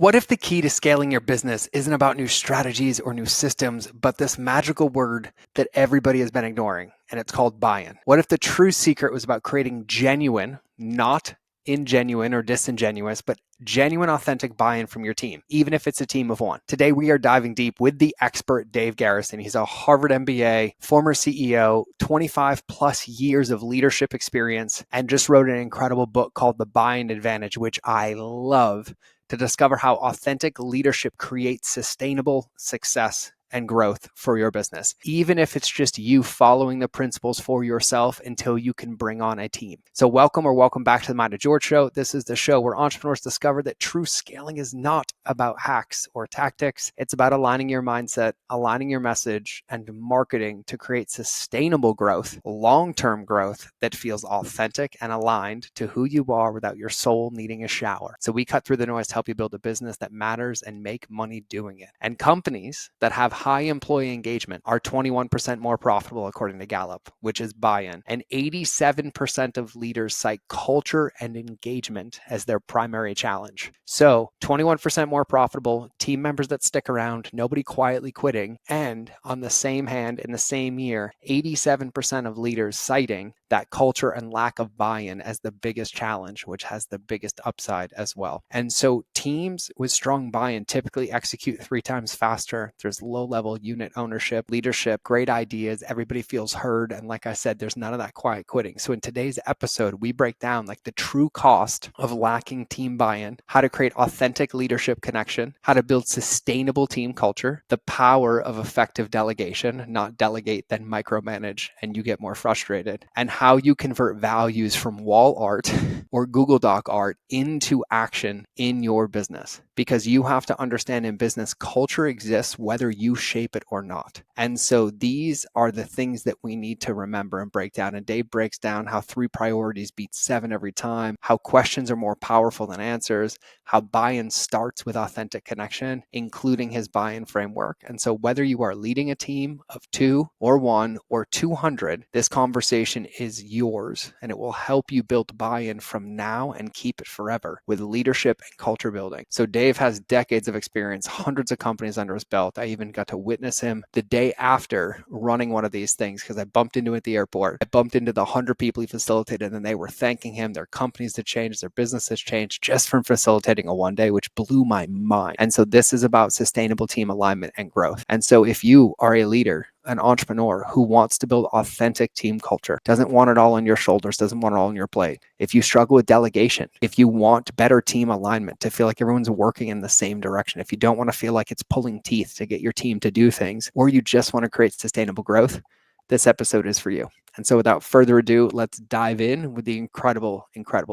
What if the key to scaling your business isn't about new strategies or new systems, but this magical word that everybody has been ignoring, and it's called buy-in? What if the true secret was about creating genuine, not ingenuine or disingenuous, but genuine, authentic buy-in from your team, even if it's a team of one? Today, we are diving deep with the expert Dave Garrison. He's a Harvard MBA, former CEO, 25 plus years of leadership experience, and just wrote an incredible book called The Buy-in Advantage, which I love, to discover how authentic leadership creates sustainable success and growth for your business, even if it's just you following the principles for yourself until you can bring on a team. So welcome back to the Mind of George show. This is the show where entrepreneurs discover that true scaling is not about hacks or tactics. It's about aligning your mindset, aligning your message, and marketing to create sustainable growth, long-term growth that feels authentic and aligned to who you are without your soul needing a shower. So we cut through the noise to help you build a business that matters and make money doing it. And companies that have high employee engagement are 21% more profitable according to Gallup, which is buy-in. And 87% of leaders cite culture and engagement as their primary challenge. So 21% more profitable, team members that stick around, nobody quietly quitting, and on the same hand, in the same year, 87% of leaders citing that culture and lack of buy-in as the biggest challenge, which has the biggest upside as well. And so teams with strong buy-in typically execute 3 times faster. There's low-level unit ownership, leadership, great ideas. Everybody feels heard. And like I said, there's none of that quiet quitting. So in today's episode, we break down like the true cost of lacking team buy-in, how to create authentic leadership connection, how to build sustainable team culture, the power of effective delegation, not delegate, then micromanage, and you get more frustrated, and how you convert values from wall art or Google Doc art into action in your business. Because you have to understand in business, culture exists whether you shape it or not. And so these are the things that we need to remember and break down. And Dave breaks down how 3 priorities beat 7 every time, how questions are more powerful than answers, how buy-in starts with authentic connection, including his buy-in framework. And so whether you are leading a team of 2 or 1 or 200, this conversation is yours, and it will help you build buy-in from now and keep it forever with leadership and culture building. So Dave has decades of experience, hundreds of companies under his belt. I even got to witness him the day after running one of these things because I bumped into him at the airport. I bumped into the 100 people he facilitated, and they were thanking him. Their companies had changed, their business has changed just from facilitating a one day, which blew my mind. And so this is about sustainable team alignment and growth. And so if you are a leader, an entrepreneur who wants to build authentic team culture, doesn't want it all on your shoulders, doesn't want it all on your plate. If you struggle with delegation, if you want better team alignment to feel like everyone's working in the same direction, if you don't want to feel like it's pulling teeth to get your team to do things, or you just want to create sustainable growth, this episode is for you. And so without further ado, let's dive in with the incredible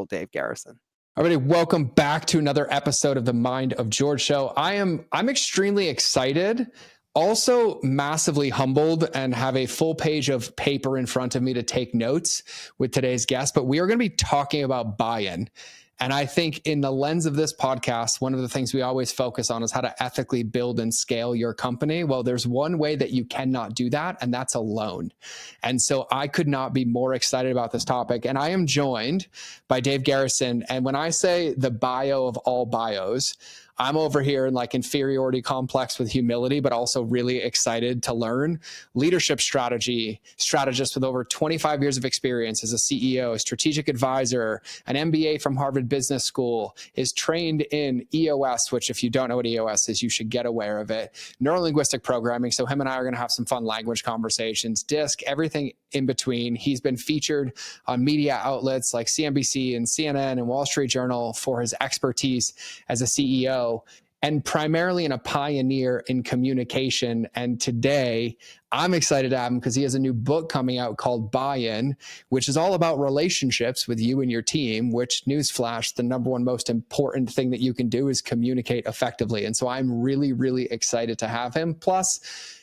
Dave Garrison. Everybody, welcome back to another episode of the Mind of George show. I'm extremely excited, also massively humbled, and have a full page of paper in front of me to take notes with today's guest. But we are going to be talking about buy-in. And I think in the lens of this podcast, one of the things we always focus on is how to ethically build and scale your company. Well, there's one way that you cannot do that, and that's alone. And so I could not be more excited about this topic. And I am joined by Dave Garrison. And when I say the bio of all bios, I'm over here in like inferiority complex with humility, but also really excited to learn. Leadership strategist with over 25 years of experience as a CEO, strategic advisor, an MBA from Harvard Business School, is trained in EOS, which if you don't know what EOS is, you should get aware of it. Neurolinguistic programming. So him and I are going to have some fun language conversations, DISC, everything in between. He's been featured on media outlets like CNBC and CNN and Wall Street Journal for his expertise as a CEO, and primarily a pioneer in communication. And today, I'm excited to have him because he has a new book coming out called Buy-In, which is all about relationships with you and your team, which, newsflash, the number one most important thing that you can do is communicate effectively. And so I'm really, really excited to have him. Plus,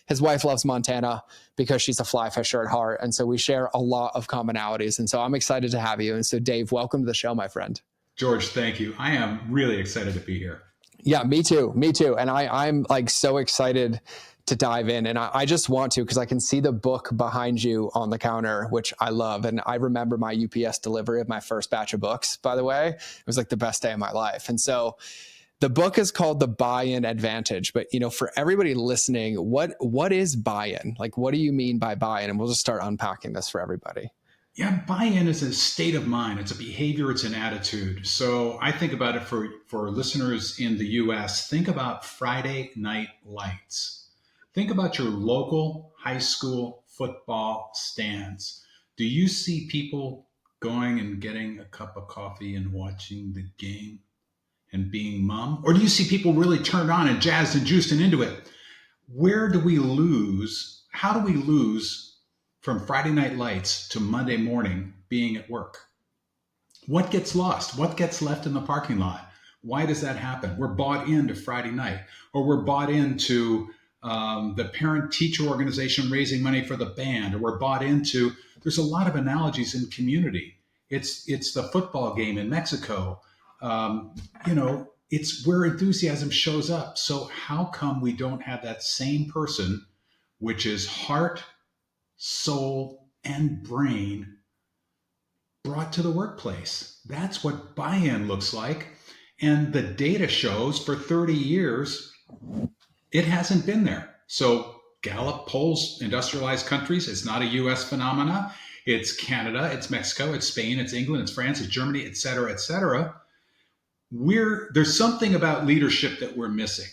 his wife loves Montana because she's a fly fisher at heart. And so we share a lot of commonalities. And so I'm excited to have you. And so Dave, welcome to the show, my friend. George, thank you. I am really excited to be here. Yeah, me too. And I'm like so excited to dive in. And I just want to, because I can see the book behind you on the counter, which I love. And I remember my UPS delivery of my first batch of books, by the way. It was like the best day of my life. And so The book is called The Buy-in Advantage, but for everybody listening, what is buy-in? Like, what do you mean by buy-in? And we'll just start unpacking this for everybody. Yeah, buy-in is a state of mind. It's a behavior. It's an attitude. So I think about it for listeners in the U.S. Think about Friday night lights. Think about your local high school football stands. Do you see people going and getting a cup of coffee and watching the game and being mum? Or do you see people really turned on and jazzed and juiced and into it? Where do we lose? How do we lose from Friday night lights to Monday morning being at work? What gets lost? What gets left in the parking lot? Why does that happen? We're bought into Friday night, or we're bought into the parent teacher organization raising money for the band, or we're bought into, there's a lot of analogies in community. It's the football game in Mexico. It's where enthusiasm shows up. So how come we don't have that same person, which is heart, soul, and brain, brought to the workplace? That's what buy-in looks like. And the data shows for 30 years, it hasn't been there. So Gallup polls industrialized countries. It's not a US phenomena. It's Canada, it's Mexico, it's Spain, it's England, it's France, it's Germany, et cetera, et cetera. There's something about leadership that we're missing.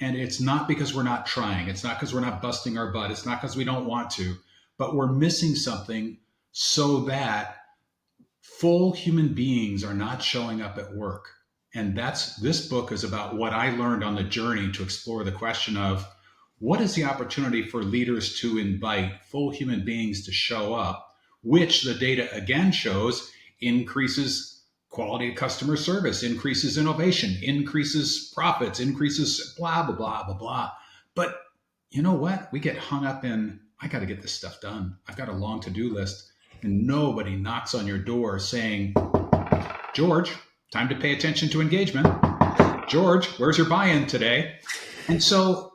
And it's not because we're not trying. It's not because we're not busting our butt. It's not because we don't want to, but we're missing something so that full human beings are not showing up at work. And this book is about what I learned on the journey to explore the question of what is the opportunity for leaders to invite full human beings to show up, which the data again shows increases quality of customer service, increases innovation, increases profits, increases blah, blah, blah, blah, blah. But you know what? We get hung up in, I got to get this stuff done. I've got a long to-do list. And nobody knocks on your door saying, George, time to pay attention to engagement. George, where's your buy-in today? And so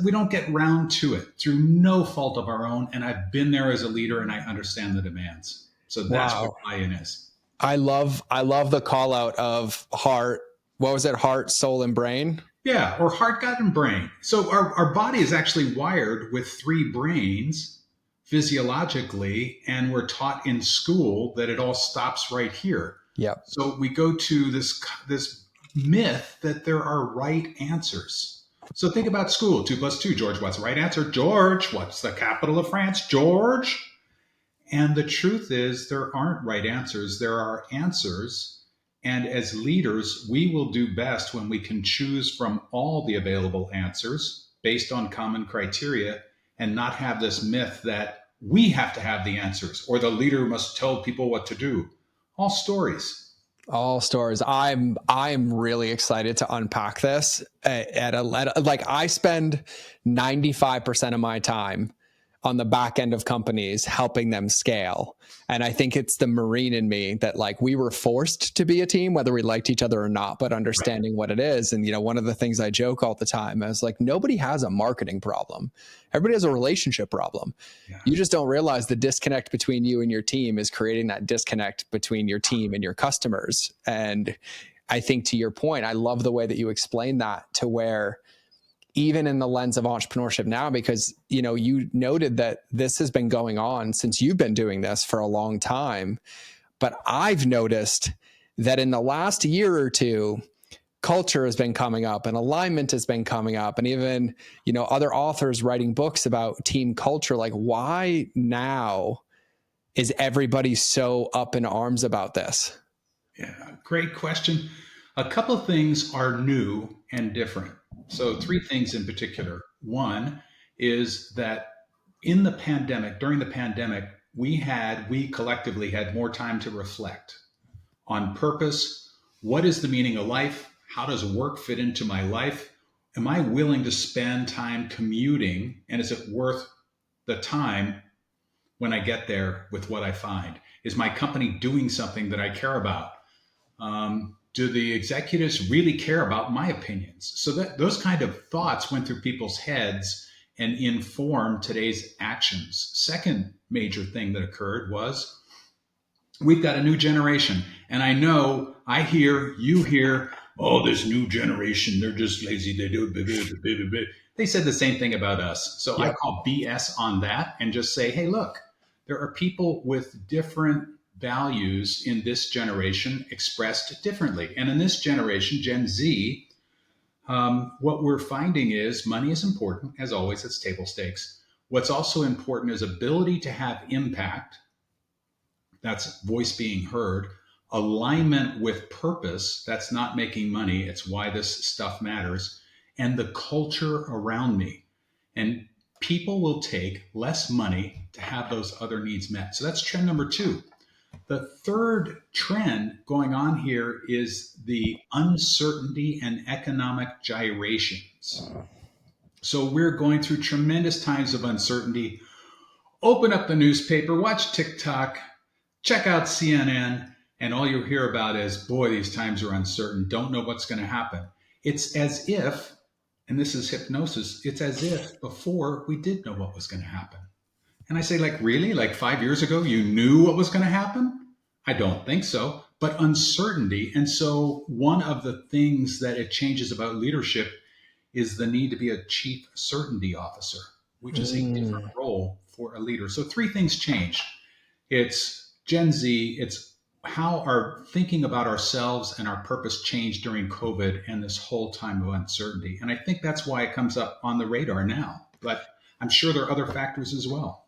we don't get round to it through no fault of our own. And I've been there as a leader and I understand the demands. So that's what buy-in is. I love the call out of heart. What was it? Heart, soul, and brain? Yeah, or heart, gut, and brain. So our body is actually wired with 3 brains physiologically, and we're taught in school that it all stops right here. Yeah. So we go to this myth that there are right answers. So think about school. 2 + 2. George, what's the right answer? George, what's the capital of France? George. And the truth is there aren't right answers. There are answers. And as leaders, we will do best when we can choose from all the available answers based on common criteria and not have this myth that we have to have the answers or the leader must tell people what to do. All stories. All stories. I'm really excited to unpack this like I spend 95% of my time on the back end of companies helping them scale. And I think it's the Marine in me that like we were forced to be a team, whether we liked each other or not, but understanding what it is. And, one of the things I joke all the time is like, nobody has a marketing problem. Everybody has a relationship problem. Yeah. You just don't realize the disconnect between you and your team is creating that disconnect between your team and your customers. And I think to your point, I love the way that you explain that to where even in the lens of entrepreneurship now, because, you noted that this has been going on since you've been doing this for a long time. But I've noticed that in the last year or two, culture has been coming up and alignment has been coming up. And even, other authors writing books about team culture, like why now is everybody so up in arms about this? Yeah, great question. A couple of things are new and different. So 3 things in particular. One is that during the pandemic, we collectively had more time to reflect on purpose. What is the meaning of life? How does work fit into my life? Am I willing to spend time commuting? And is it worth the time when I get there with what I find? Is my company doing something that I care about? Do the executives really care about my opinions? So that those kind of thoughts went through people's heads and informed today's actions. Second major thing that occurred was we've got a new generation. And I know you hear, oh, this new generation, they're just lazy. They do. Blah, blah, blah, blah, blah. They said the same thing about us. So I Yep. call BS on that and just say, hey, look, there are people with different values in this generation expressed differently. And in this generation, Gen Z, what we're finding is money is important. As always, it's table stakes. What's also important is ability to have impact. That's voice being heard. Alignment with purpose. That's not making money. It's why this stuff matters. And the culture around me. And people will take less money to have those other needs met. So that's trend number 2. The third trend going on here is the uncertainty and economic gyrations. So we're going through tremendous times of uncertainty. Open up the newspaper, watch TikTok, check out CNN, and all you'll hear about is, boy, these times are uncertain. Don't know what's going to happen. It's as if, and this is hypnosis, it's as if before we did know what was going to happen. And I say, like, really? Like 5 years ago, you knew what was going to happen? I don't think so. But uncertainty. And so one of the things that it changes about leadership is the need to be a chief certainty officer, which is a different role for a leader. So 3 things changed. It's Gen Z, it's how our thinking about ourselves and our purpose changed during COVID and this whole time of uncertainty. And I think that's why it comes up on the radar now. But I'm sure there are other factors as well.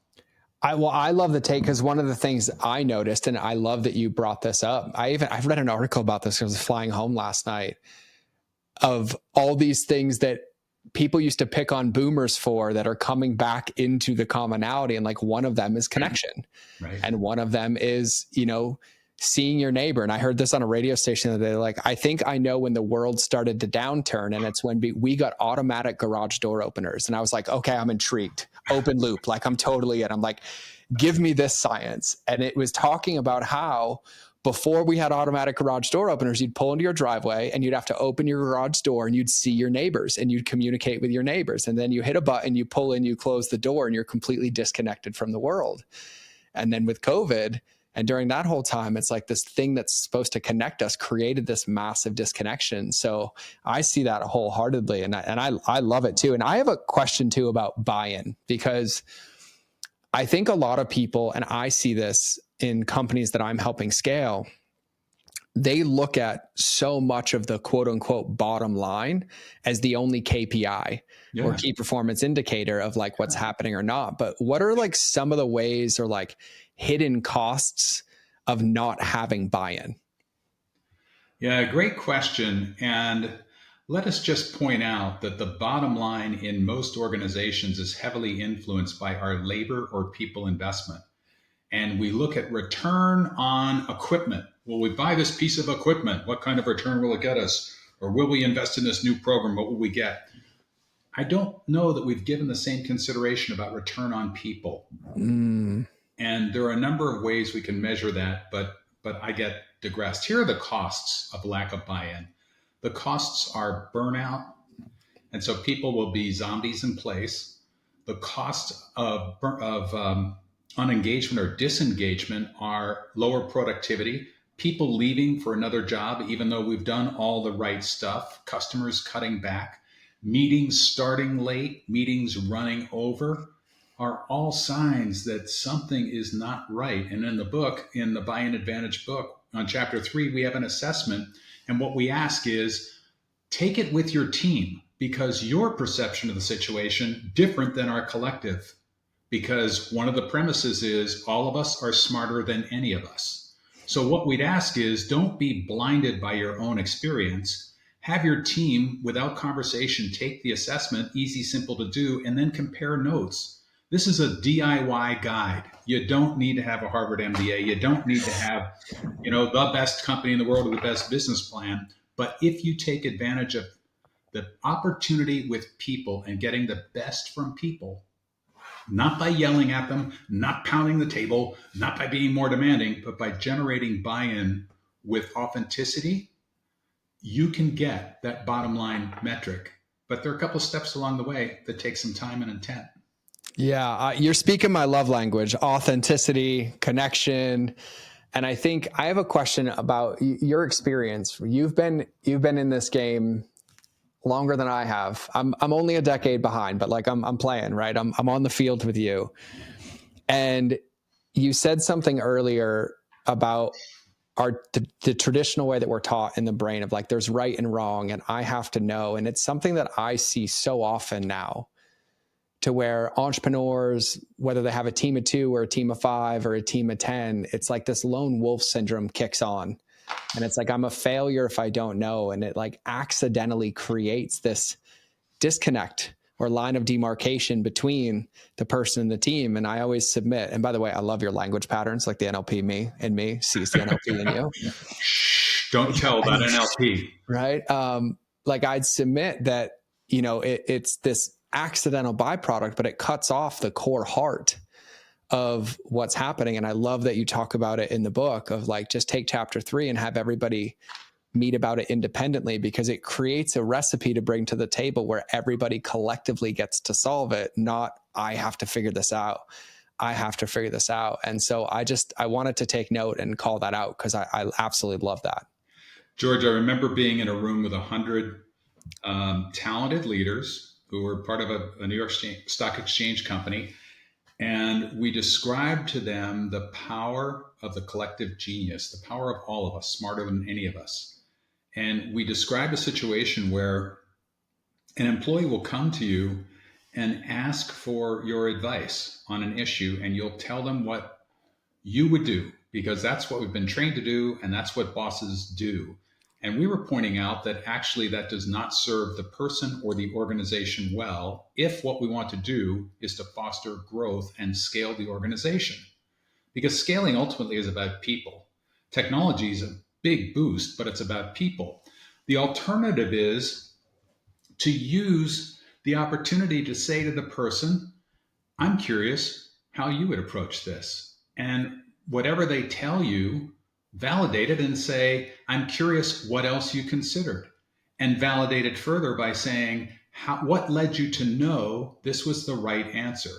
I love the take, because one of the things I noticed, and I love that you brought this up. I've read an article about this. I was flying home last night, of all these things that people used to pick on boomers for that are coming back into the commonality. And like one of them is connection. Right. And one of them is, seeing your neighbor. And I heard this on a radio station that they're like, I think I know when the world started to downturn, and it's when we got automatic garage door openers. And I was like, okay, I'm intrigued. Open loop. Like I'm totally in. I'm like, give me this science. And it was talking about how before we had automatic garage door openers, you'd pull into your driveway and you'd have to open your garage door and you'd see your neighbors and you'd communicate with your neighbors. And then you hit a button, you pull in, you close the door, and you're completely disconnected from the world. And then with COVID, and during that whole time, it's like this thing that's supposed to connect us created this massive disconnection. So I see that wholeheartedly, and I love it too. And I have a question too about buy-in, because I think a lot of people, and I see this in companies that I'm helping scale, they look at so much of the quote unquote bottom line as the only KPI or key performance indicator of like what's happening or not. But what are like some of the ways or like hidden costs of not having buy-in? Yeah, great question. And let us just point out that the bottom line in most organizations is heavily influenced by our labor or people investment. And we look at return on equipment. Will we buy this piece of equipment? What kind of return will it get us? Or will we invest in this new program? What will we get? I don't know that we've given the same consideration about return on people. And there are a number of ways we can measure that, but I get digressed. Here are the costs of lack of buy-in. The costs are burnout, and so people will be zombies in place. The cost of unengagement or disengagement are lower productivity, people leaving for another job, even though we've done all the right stuff, customers cutting back, meetings starting late, meetings running over, are all signs that something is not right. And in the book, in the Buy-in Advantage book, on chapter 3, we have an assessment. And what we ask is, take it with your team, because your perception of the situation different than our collective. Because one of the premises is all of us are smarter than any of us. So what we'd ask is, don't be blinded by your own experience. Have your team, without conversation, take the assessment, easy, simple to do, and then compare notes. This is a DIY guide. You don't need to have a Harvard MBA. You don't need to have, the best company in the world or the best business plan. But if you take advantage of the opportunity with people and getting the best from people, not by yelling at them, not pounding the table, not by being more demanding, but by generating buy-in with authenticity, you can get that bottom line metric. But there are a couple of steps along the way that take some time and intent. Yeah, you're speaking my love language: authenticity, connection. And I think I have a question about your experience. You've been in this game longer than I have. I'm only a decade behind, but like I'm playing, right? I'm on the field with you. And you said something earlier about the traditional way that we're taught in the brain of like there's right and wrong and I have to know. And it's something that I see so often now, to where entrepreneurs, whether they have a team of 2 or a team of 5 or a team of 10, it's like this lone wolf syndrome kicks on. And it's like, I'm a failure if I don't know. And it like accidentally creates this disconnect or line of demarcation between the person and the team. And I always submit. And by the way, I love your language patterns, like the NLP me sees the NLP in you. Shh, don't tell about NLP. Right. Like I'd submit that, it's this accidental byproduct, but it cuts off the core heart of what's happening. And I love that you talk about it in the book of like, just take chapter 3 and have everybody meet about it independently, because it creates a recipe to bring to the table where everybody collectively gets to solve it. Not, I have to figure this out. I have to figure this out. And so I wanted to take note and call that out because I absolutely love that. George, I remember being in a room with 100 talented leaders who were part of a New York Stock Exchange company. And we described to them the power of the collective genius, the power of all of us, smarter than any of us. And we described a situation where an employee will come to you and ask for your advice on an issue, and you'll tell them what you would do, because that's what we've been trained to do, and that's what bosses do. And we were pointing out that actually that does not serve the person or the organization well if what we want to do is to foster growth and scale the organization. Because scaling ultimately is about people. Technology is a big boost, but it's about people. The alternative is to use the opportunity to say to the person, I'm curious how you would approach this. And whatever they tell you, validate it and say, I'm curious what else you considered. And validate it further by saying, what led you to know this was the right answer?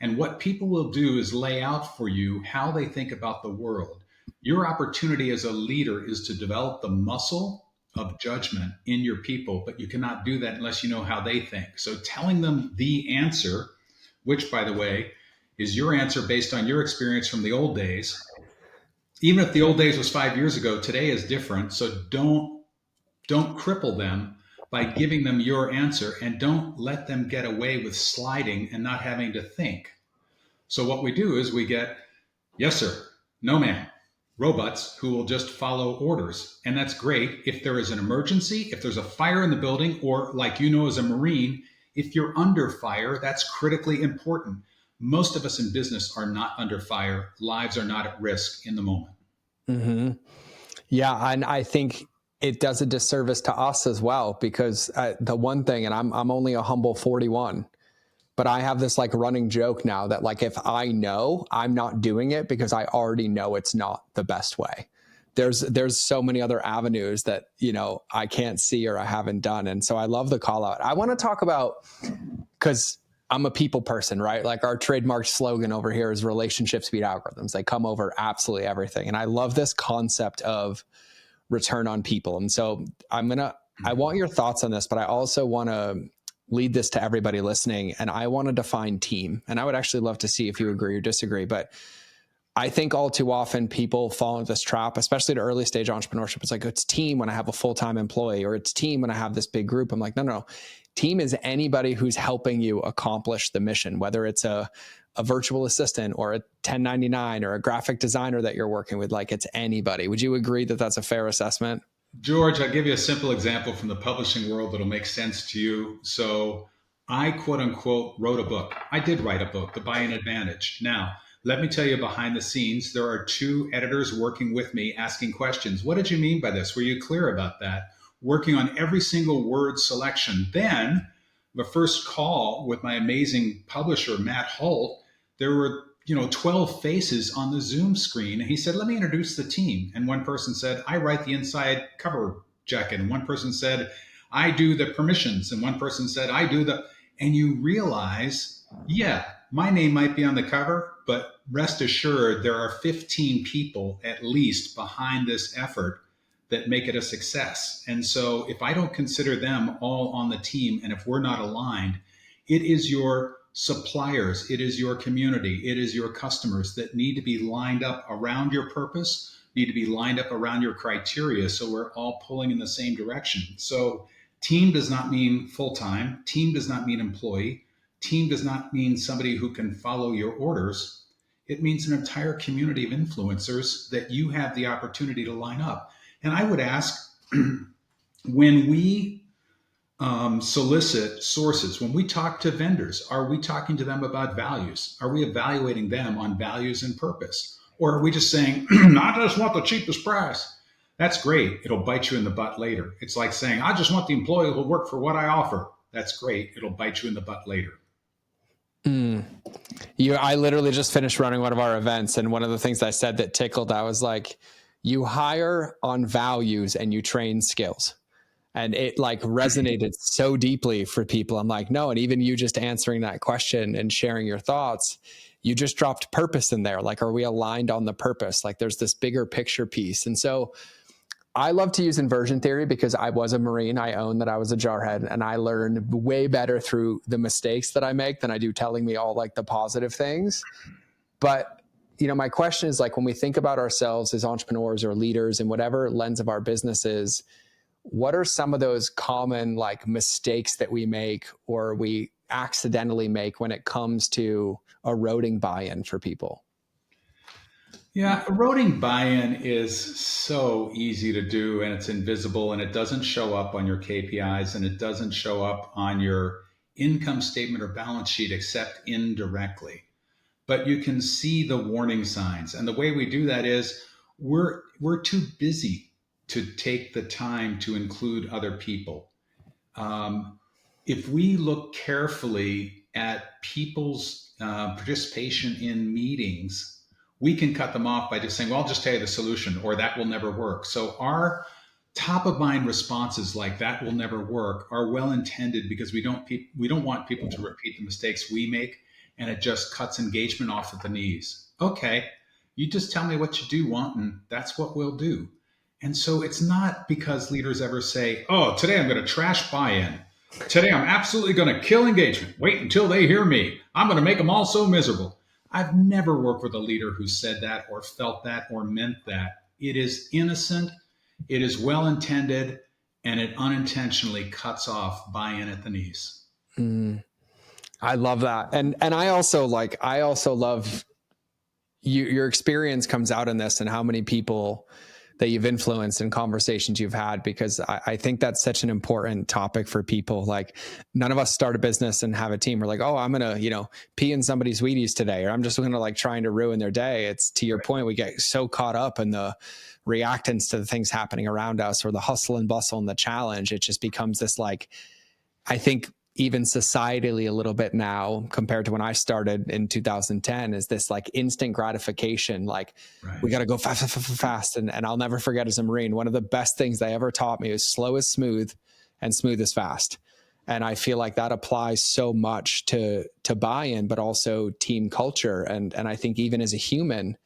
And what people will do is lay out for you how they think about the world. Your opportunity as a leader is to develop the muscle of judgment in your people, but you cannot do that unless you know how they think. So telling them the answer, which, by the way, is your answer based on your experience from the old days. Even if the old days was 5 years ago, today is different. So don't cripple them by giving them your answer, and don't let them get away with sliding and not having to think. So what we do is we get, yes, sir, no, ma'am, robots who will just follow orders. And that's great if there is an emergency, if there's a fire in the building, or like as a Marine, if you're under fire, that's critically important. Most of us in business are not under fire. Lives are not at risk in the moment. Mm-hmm. Yeah. And I think it does a disservice to us as well, because the one thing, and I'm only a humble 41, but I have this like running joke now that like, if I know, I'm not doing it because I already know it's not the best way. There's so many other avenues that, I can't see or I haven't done. And so I love the call out. I want to talk about, because I'm a people person, right? Like our trademark slogan over here is relationships beat algorithms. They come over absolutely everything. And I love this concept of return on people. And so I want your thoughts on this, but I also want to lead this to everybody listening. And I want to define team. And I would actually love to see if you agree or disagree. But I think all too often people fall into this trap, especially to early stage entrepreneurship. It's like, it's team when I have a full-time employee, or it's team when I have this big group. I'm like, no. Team is anybody who's helping you accomplish the mission, whether it's a virtual assistant or a 1099 or a graphic designer that you're working with. Like, it's anybody. Would you agree that that's a fair assessment? George, I'll give you a simple example from the publishing world that'll make sense to you. So I, quote unquote, wrote a book. I did write a book, The Buy-in Advantage. Now, let me tell you behind the scenes, there are 2 editors working with me asking questions. What did you mean by this? Were you clear about that? Working on every single word selection. Then the first call with my amazing publisher, Matt Holt, there were 12 faces on the Zoom screen. And he said, let me introduce the team. And one person said, I write the inside cover jacket. And one person said, I do the permissions. And one person said, I do the, and you realize, yeah, my name might be on the cover, but rest assured there are 15 people at least behind this effort that make it a success. And so if I don't consider them all on the team, and if we're not aligned, it is your suppliers, it is your community, it is your customers that need to be lined up around your purpose, need to be lined up around your criteria, so we're all pulling in the same direction. So team does not mean full-time, team does not mean employee, team does not mean somebody who can follow your orders. It means an entire community of influencers that you have the opportunity to line up. And I would ask, when we solicit sources, when we talk to vendors, are we talking to them about values? Are we evaluating them on values and purpose? Or are we just saying, I just want the cheapest price? That's great. It'll bite you in the butt later. It's like saying, I just want the employee who'll work for what I offer. That's great. It'll bite you in the butt later. I literally just finished running one of our events, and one of the things I said that tickled, I was like, you hire on values and you train skills. And it like resonated so deeply for people. I'm like, no. And even you just answering that question and sharing your thoughts, you just dropped purpose in there. Like, are we aligned on the purpose? Like there's this bigger picture piece. And so I love to use inversion theory because I was a Marine. I own that I was a jarhead, and I learned way better through the mistakes that I make than I do telling me all like the positive things. But, you know, my question is like, when we think about ourselves as entrepreneurs or leaders in whatever lens of our business is, what are some of those common like mistakes that we make or we accidentally make when it comes to eroding buy-in for people? Yeah, eroding buy-in is so easy to do, and it's invisible, and it doesn't show up on your KPIs, and it doesn't show up on your income statement or balance sheet except indirectly. But you can see the warning signs. And the way we do that is we're too busy to take the time to include other people. If we look carefully at people's participation in meetings, we can cut them off by just saying, well, I'll just tell you the solution, or that will never work. So our top of mind responses like that will never work are well intended because we don't want people to repeat the mistakes we make, and it just cuts engagement off at the knees. Okay, you just tell me what you do want, and that's what we'll do. And so it's not because leaders ever say, oh, today I'm going to trash buy-in. Today I'm absolutely going to kill engagement. Wait until they hear me. I'm going to make them all so miserable. I've never worked with a leader who said that or felt that or meant that. It is innocent, it is well intended, and it unintentionally cuts off buy-in at the knees. I love that. And I also love your experience comes out in this and how many people that you've influenced in conversations you've had, because I think that's such an important topic for people. Like, none of us start a business and have a team. We're like, oh, I'm going to, pee in somebody's Wheaties today, or I'm just going to like trying to ruin their day. It's to your point. We get so caught up in the reactance to the things happening around us, or the hustle and bustle and the challenge. It just becomes this, like, I think even societally a little bit now compared to when I started in 2010 is this like instant gratification. Like, right, we got to go fast. And I'll never forget, as a Marine, one of the best things they ever taught me was slow is smooth and smooth is fast. And I feel like that applies so much to buy-in, but also team culture. And I think even as a human,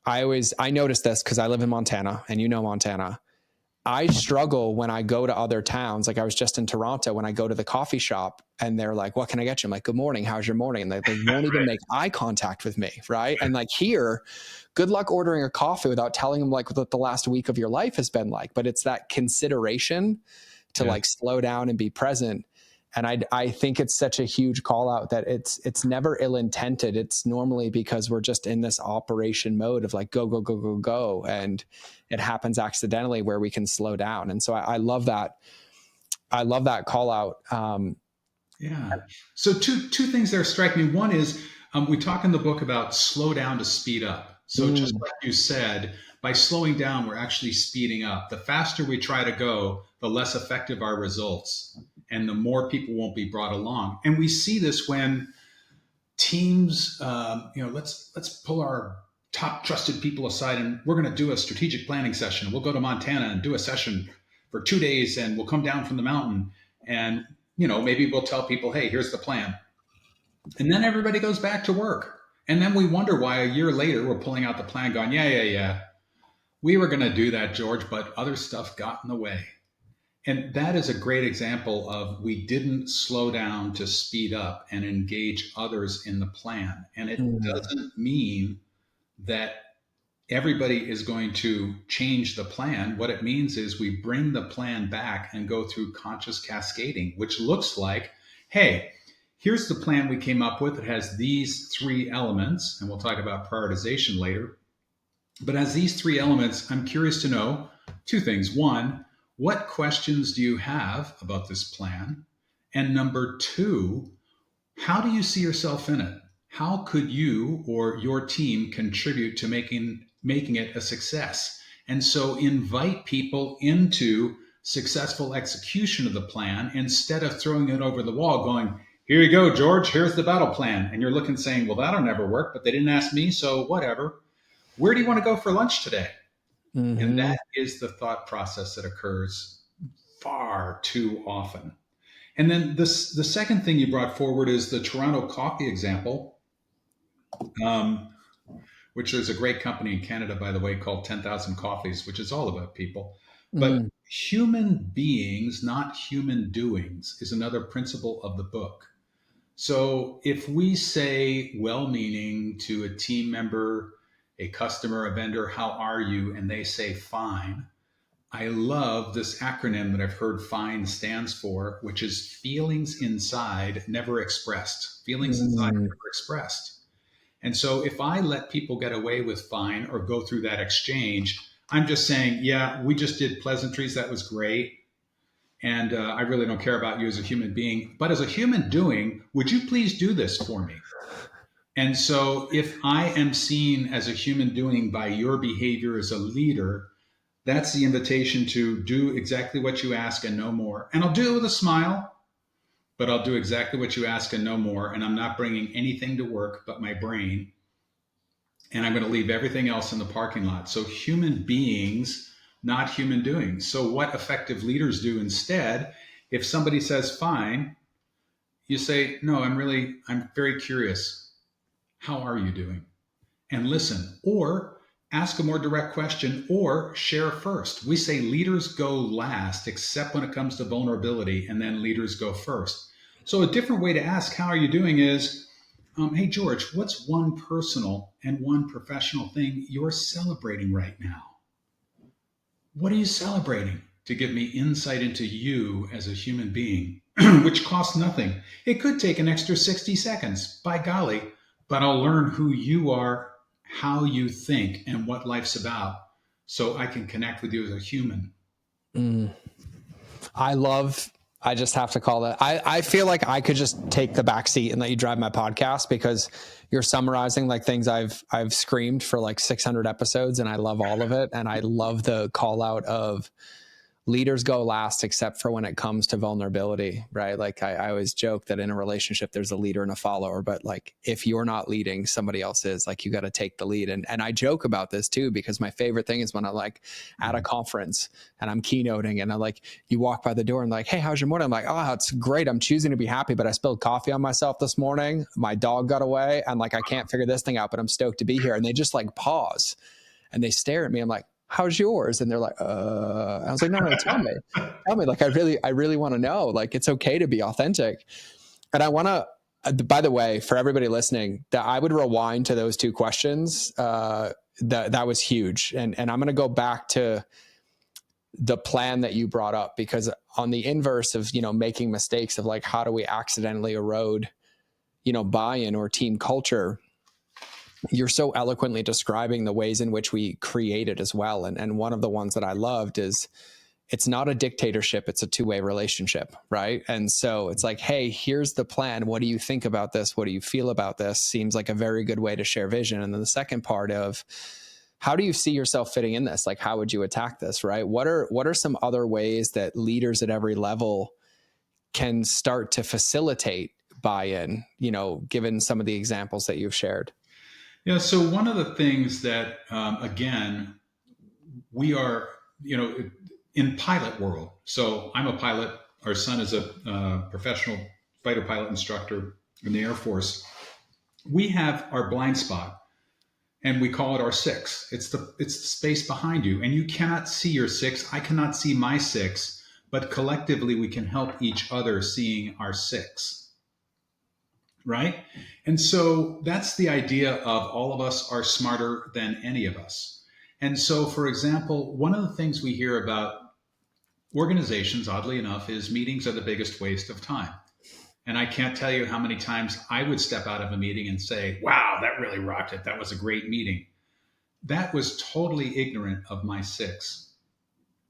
I noticed this because I live in Montana, and Montana. I struggle when I go to other towns. Like, I was just in Toronto, when I go to the coffee shop and they're like, what can I get you? I'm like, good morning. How's your morning? And they won't even make eye contact with me. Right. And like, here, good luck ordering a coffee without telling them like what the last week of your life has been like. But it's that consideration to like slow down and be present. And I think it's such a huge call out that it's never ill-intended. It's normally because we're just in this operation mode of like, go, go, go, go, go. And it happens accidentally where we can slow down. And so I love that. I love that call out. Yeah. So two things there strike me. One is we talk in the book about slow down to speed up. So just like you said, by slowing down, we're actually speeding up. The faster we try to go, the less effective our results, and the more people won't be brought along. And we see this when teams, let's pull our top trusted people aside, and we're going to do a strategic planning session. We'll go to Montana and do a session for 2 days, and we'll come down from the mountain, and maybe we'll tell people, hey, here's the plan. And then everybody goes back to work. And then we wonder why a year later we're pulling out the plan going, yeah. We were going to do that, George, but other stuff got in the way. And that is a great example of we didn't slow down to speed up and engage others in the plan. And it Mm. doesn't mean that everybody is going to change the plan. What it means is we bring the plan back and go through conscious cascading, which looks like, hey, here's the plan we came up with. It has these three elements, and we'll talk about prioritization later. But as these three elements, I'm curious to know two things. One, what questions do you have about this plan? And number two, how do you see yourself in it? How could you or your team contribute to making it a success? And so invite people into successful execution of the plan instead of throwing it over the wall going, here you go, George, here's the battle plan. And you're looking saying, well, that'll never work, but they didn't ask me, so whatever. Where do you want to go for lunch today? And Mm-hmm. that is the thought process that occurs far too often. And then the second thing you brought forward is the Toronto coffee example, um, which there's a great company in Canada, by the way, called 10,000 Coffees, which is all about people. But Mm. human beings, not human doings, is another principle of the book. So if we say well meaning to a team member, a customer, a vendor, how are you? And they say fine. I love this acronym that I've heard FINE stands for, which is feelings inside never expressed. Feelings inside Mm. never expressed. And so if I let people get away with FINE or go through that exchange, I'm just saying, yeah, we just did pleasantries. That was great. And I really don't care about you as a human being. But as a human doing, would you please do this for me? And so if I am seen as a human doing by your behavior as a leader, that's the invitation to do exactly what you ask and no more. And I'll do it with a smile, but I'll do exactly what you ask and no more. And I'm not bringing anything to work but my brain. And I'm going to leave everything else in the parking lot. So human beings, not human doings. So what effective leaders do instead, if somebody says fine, you say, no, I'm very curious. How are you doing? And listen, or ask a more direct question, or share first. We say leaders go last, except when it comes to vulnerability, and then leaders go first. So, a different way to ask, how are you doing is, hey, George, what's one personal and one professional thing you're celebrating right now? What are you celebrating? To give me insight into you as a human being, which costs nothing. It could take an extra 60 seconds, by golly, but I'll learn who you are, how you think, and what life's about so I can connect with you as a human. Mm. I just have to call that. I feel like I could just take the back seat and let you drive my podcast because you're summarizing like things I've screamed for like 600 episodes and I love all of it. And I love the call out of leaders go last except for when it comes to vulnerability, right? Like I always joke that in a relationship there's a leader and a follower, but like if you're not leading, somebody else is. Like you got to take the lead. And I joke about this too because my favorite thing is when I'm like at a conference and I'm keynoting and I like you walk by the door and like, hey, how's your morning? I'm like, oh, it's great. I'm choosing to be happy, but I spilled coffee on myself this morning. My dog got away and like I can't figure this thing out, but I'm stoked to be here. And they just like pause and they stare at me. I'm like, how's yours? And they're like, I was like, no, tell me. Like, I really want to know, like, it's okay to be authentic. And I want to, by the way, for everybody listening, that I would rewind to those two questions. That was huge. And I'm going to go back to the plan that you brought up, because on the inverse of, making mistakes of like, how do we accidentally erode, buy-in or team culture? You're so eloquently describing the ways in which we create it as well. And one of the ones that I loved is it's not a dictatorship, it's a two-way relationship, right? And so it's like, hey, here's the plan. What do you think about this? What do you feel about this? Seems like a very good way to share vision. And then the second part of how do you see yourself fitting in this? Like, how would you attack this, right? What are some other ways that leaders at every level can start to facilitate buy-in, given some of the examples that you've shared? Yeah, so one of the things that, again, we are, in pilot world. So I'm a pilot. Our son is a professional fighter pilot instructor. in the Air Force, we have our blind spot, and we call it our six. It's the space behind you, and you cannot see your six. I cannot see my six, but collectively we can help each other seeing our six, right? And so that's the idea of all of us are smarter than any of us. And so, for example, one of the things we hear about organizations, oddly enough, is meetings are the biggest waste of time. And I can't tell you how many times I would step out of a meeting and say, wow, that really rocked it. That was a great meeting. That was totally ignorant of my six.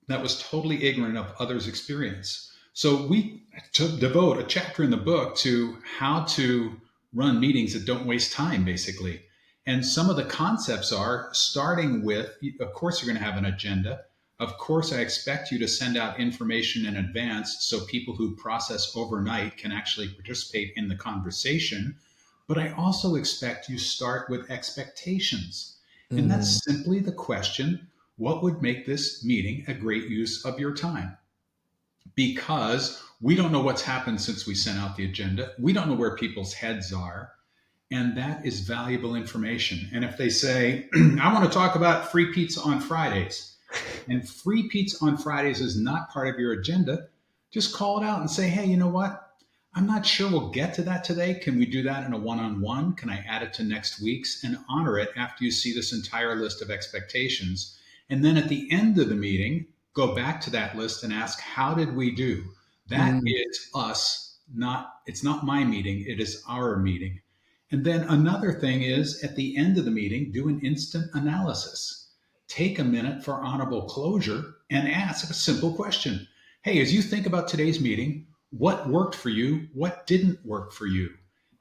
That was totally ignorant of others' experience. So we devote a chapter in the book to how to run meetings that don't waste time, basically. And some of the concepts are starting with, of course, you're going to have an agenda. Of course, I expect you to send out information in advance so people who process overnight can actually participate in the conversation. But I also expect you start with expectations. And that's simply the question, what would make this meeting a great use of your time? Because we don't know what's happened since we sent out the agenda. We don't know where people's heads are. And that is valuable information. And if they say, I want to talk about free pizza on Fridays, and free pizza on Fridays is not part of your agenda, just call it out and say, hey, you know what? I'm not sure we'll get to that today. Can we do that in a one-on-one? Can I add it to next week's and honor it after you see this entire list of expectations? And then at the end of the meeting, go back to that list and ask, how did we do? That is us, it's not my meeting, it is our meeting. And then another thing is at the end of the meeting, do an instant analysis. Take a minute for honorable closure and ask a simple question. Hey, as you think about today's meeting, what worked for you? What didn't work for you?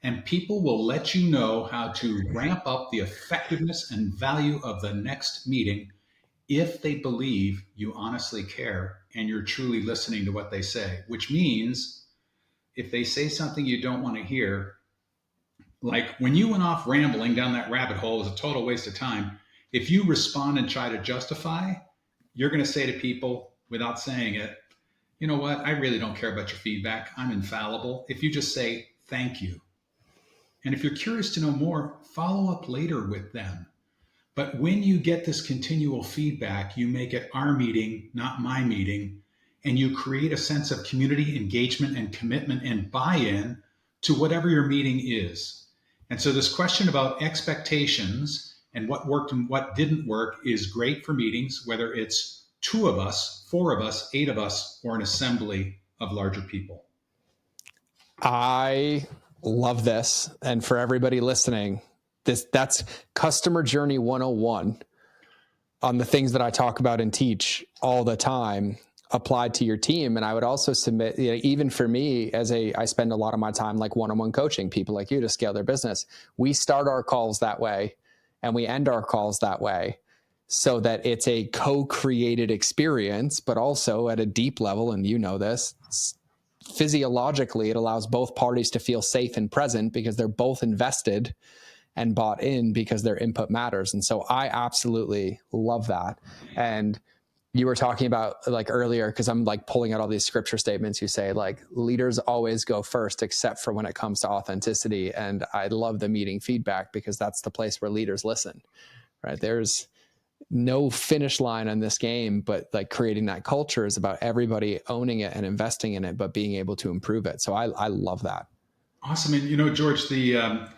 And people will let you know how to ramp up the effectiveness and value of the next meeting if they believe you honestly care and you're truly listening to what they say, which means if they say something you don't want to hear, like when you went off rambling down that rabbit hole, it was a total waste of time. If you respond and try to justify, you're going to say to people without saying it, you know what? I really don't care about your feedback. I'm infallible. If you just say thank you. And if you're curious to know more, follow up later with them. But when you get this continual feedback, you make it our meeting, not my meeting, and you create a sense of community engagement and commitment and buy-in to whatever your meeting is. And so this question about expectations and what worked and what didn't work is great for meetings, whether it's 2 of us, 4 of us, 8 of us, or an assembly of larger people. I love this. And for everybody listening, that's customer journey 101 on the things that I talk about and teach all the time applied to your team. And I would also submit, even for me, I spend a lot of my time like one-on-one coaching people like you to scale their business. We start our calls that way and we end our calls that way so that it's a co-created experience, but also at a deep level. And you know this, physiologically, it allows both parties to feel safe and present because they're both invested and bought in because their input matters. And so I absolutely love that. And you were talking about like earlier, because I'm like pulling out all these scripture statements. You say like leaders always go first, except for when it comes to authenticity. And I love the meeting feedback because that's the place where leaders listen, right? There's no finish line on this game, but like creating that culture is about everybody owning it and investing in it, but being able to improve it. So I love that. Awesome. And George, the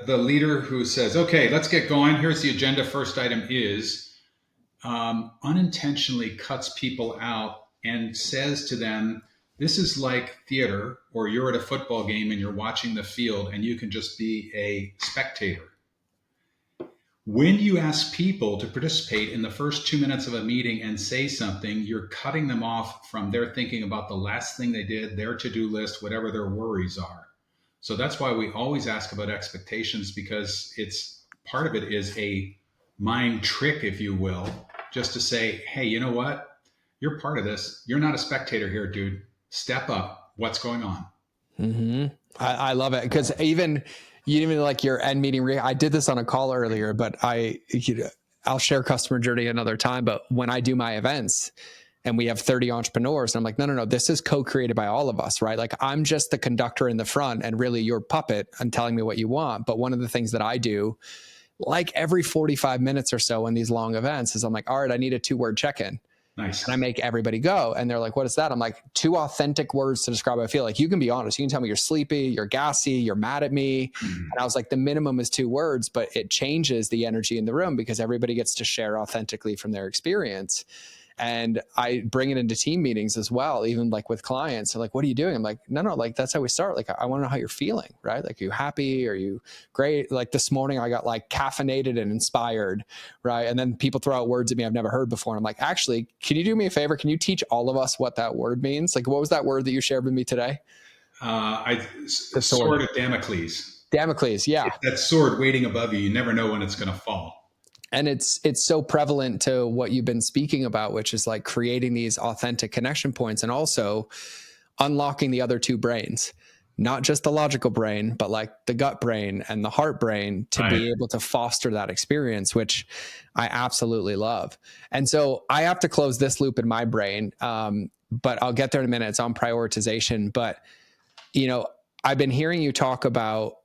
leader who says, okay, let's get going. Here's the agenda. First item is unintentionally cuts people out and says to them, this is like theater, or you're at a football game and you're watching the field and you can just be a spectator. When you ask people to participate in the first 2 minutes of a meeting and say something, you're cutting them off from their thinking about the last thing they did, their to-do list, whatever their worries are. So that's why we always ask about expectations, because part of it is a mind trick, if you will, just to say, hey, you know what? You're part of this. You're not a spectator here, dude. Step up. What's going on? Mm-hmm. I love it because even like your end meeting. I did this on a call earlier, but I'll share customer journey another time. But when I do my events, and we have 30 entrepreneurs. And I'm like, no, this is co-created by all of us, right? Like I'm just the conductor in the front and really your puppet and telling me what you want. But one of the things that I do, like every 45 minutes or so in these long events, is I'm like, all right, I need a 2-word check-in. Nice. And I make everybody go. And they're like, what is that? I'm like, 2 authentic words to describe how I feel. Like, you can be honest. You can tell me you're sleepy, you're gassy, you're mad at me. And I was like, the minimum is 2 words, but it changes the energy in the room because everybody gets to share authentically from their experience. And I bring it into team meetings as well, even like with clients. They're like, what are you doing? I'm like, no, like that's how we start. Like, I want to know how you're feeling, right? Like, are you happy? Are you great? Like this morning I got like caffeinated and inspired, right? And then people throw out words at me I've never heard before. And I'm like, actually, can you do me a favor? Can you teach all of us what that word means? Like, what was that word that you shared with me today? The sword of Damocles. Damocles, yeah. It's that sword waiting above you. You never know when it's going to fall. And it's so prevalent to what you've been speaking about, which is like creating these authentic connection points and also unlocking the other 2 brains, not just the logical brain, but like the gut brain and the heart brain to be able to foster that experience, which I absolutely love. And so I have to close this loop in my brain, but I'll get there in a minute. It's on prioritization. But, you know, I've been hearing you talk about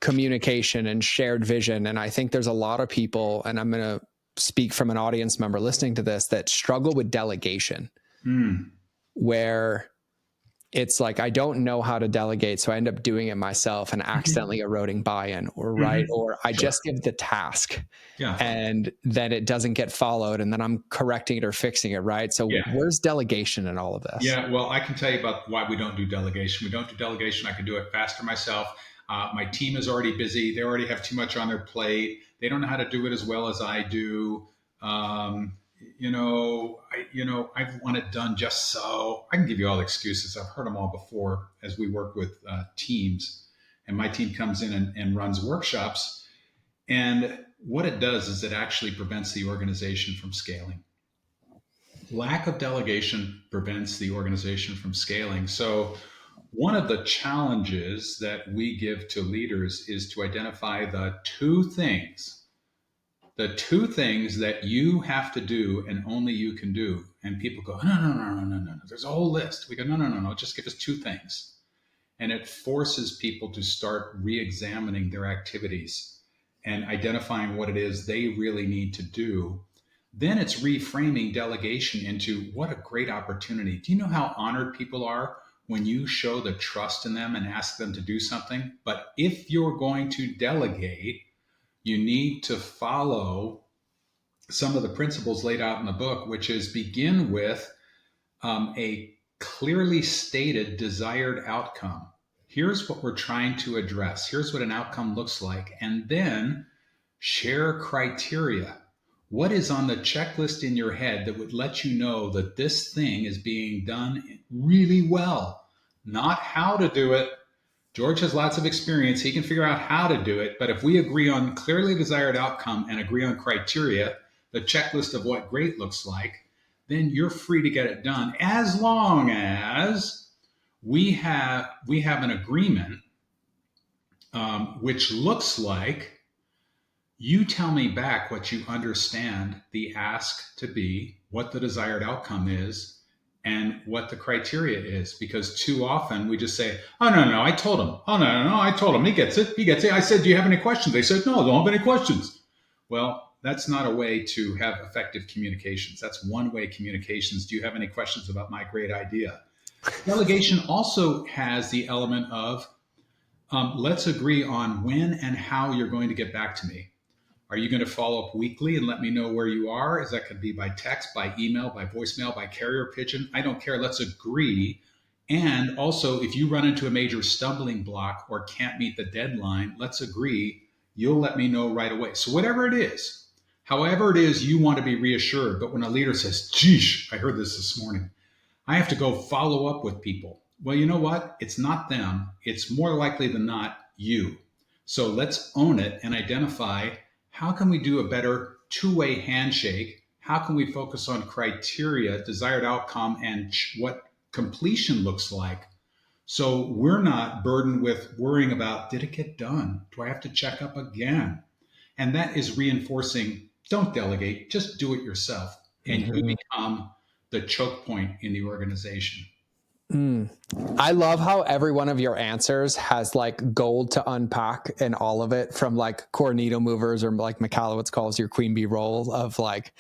communication and shared vision. And I think there's a lot of people, and I'm going to speak from an audience member listening to this, that struggle with delegation, where it's like, I don't know how to delegate. So I end up doing it myself and accidentally eroding buy-in, or right. Or I just give the task and then it doesn't get followed. And then I'm correcting it or fixing it. Right. So where's delegation in all of this? Yeah. Well, I can tell you about why we don't do delegation. We don't do delegation. I can do it faster myself. My team is already busy. They already have too much on their plate. They don't know how to do it as well as I do. I want it done just so. I can give you all excuses. I've heard them all before as we work with teams. And my team comes in and runs workshops. And what it does is it actually prevents the organization from scaling. Lack of delegation prevents the organization from scaling. So one of the challenges that we give to leaders is to identify the 2 things that you have to do and only you can do. And people go, no. There's a whole list. We go, no. Just give us 2 things. And it forces people to start re-examining their activities and identifying what it is they really need to do. Then it's reframing delegation into what a great opportunity. Do you know how honored people are when you show the trust in them and ask them to do something? But if you're going to delegate, you need to follow some of the principles laid out in the book, which is begin with a clearly stated desired outcome. Here's what we're trying to address. Here's what an outcome looks like. And then share criteria. What is on the checklist in your head that would let you know that this thing is being done really well? Not how to do it. George has lots of experience. He can figure out how to do it. But if we agree on clearly desired outcome and agree on criteria, the checklist of what great looks like, then you're free to get it done, as long as we have an agreement, which looks like you tell me back what you understand the ask to be, what the desired outcome is, and what the criteria is. Because too often we just say, oh, no, I told him. Oh, no, I told him. He gets it. I said, do you have any questions? They said, no, I don't have any questions. Well, that's not a way to have effective communications. That's one-way communications. Do you have any questions about my great idea? Delegation also has the element of let's agree on when and how you're going to get back to me. Are you going to follow up weekly and let me know where you are? Is that going to be by text, by email, by voicemail, by carrier pigeon? I don't care. Let's agree. And also, if you run into a major stumbling block or can't meet the deadline, let's agree. You'll let me know right away. So whatever it is, however it is, you want to be reassured. But when a leader says, geesh, I heard this morning, I have to go follow up with people. Well, you know what? It's not them. It's more likely than not you. So let's own it and identify, how can we do a better 2-way handshake? How can we focus on criteria, desired outcome, and what completion looks like? So we're not burdened with worrying about, did it get done? Do I have to check up again? And that is reinforcing, don't delegate, just do it yourself. And you become the choke point in the organization. I love how every one of your answers has like gold to unpack in all of it, from like core needle movers, or like Michalowicz calls your queen bee role of like,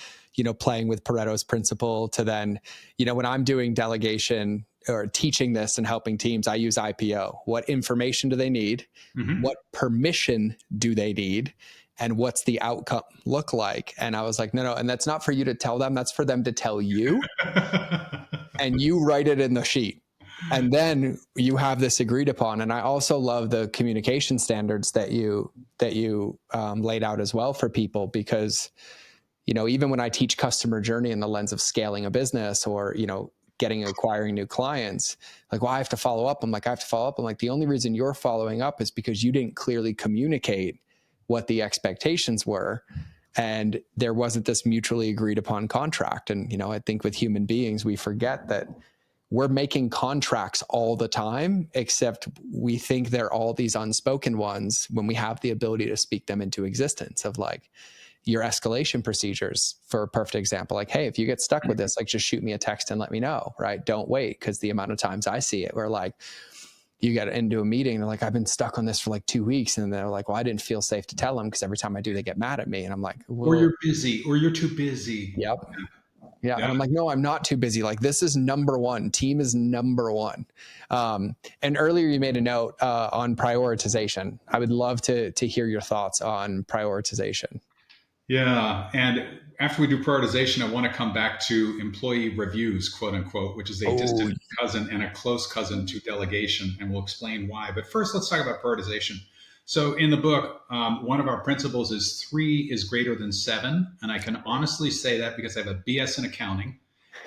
playing with Pareto's principle, to then, when I'm doing delegation or teaching this and helping teams, I use IPO. What information do they need? Mm-hmm. What permission do they need? And what's the outcome look like? And I was like, no. And that's not for you to tell them. That's for them to tell you. And you write it in the sheet. And then you have this agreed upon. And I also love the communication standards that you laid out as well for people, because, even when I teach customer journey in the lens of scaling a business, or, acquiring new clients, like, well, I have to follow up. I'm like, the only reason you're following up is because you didn't clearly communicate what the expectations were. And there wasn't this mutually agreed upon contract. And, I think with human beings, we forget that we're making contracts all the time, except we think they're all these unspoken ones when we have the ability to speak them into existence, of like your escalation procedures, for a perfect example. Like, hey, if you get stuck with this, like, just shoot me a text and let me know, right? Don't wait. Because the amount of times I see it where like you get into a meeting, they're like, I've been stuck on this for like 2 weeks. And they're like, well, I didn't feel safe to tell them because every time I do, they get mad at me. And I'm like, well, Or you're busy, or you're too busy. yep. Yeah. And I'm like, no, I'm not too busy. Like, this is number one. Team is number one. And earlier you made a note on prioritization. I would love to hear your thoughts on prioritization. Yeah. And after we do prioritization, I want to come back to employee reviews, quote unquote, which is a distant cousin and a close cousin to delegation. And we'll explain why. But first, let's talk about prioritization. So in the book, one of our principles is 3 is greater than 7. And I can honestly say that because I have a BS in accounting,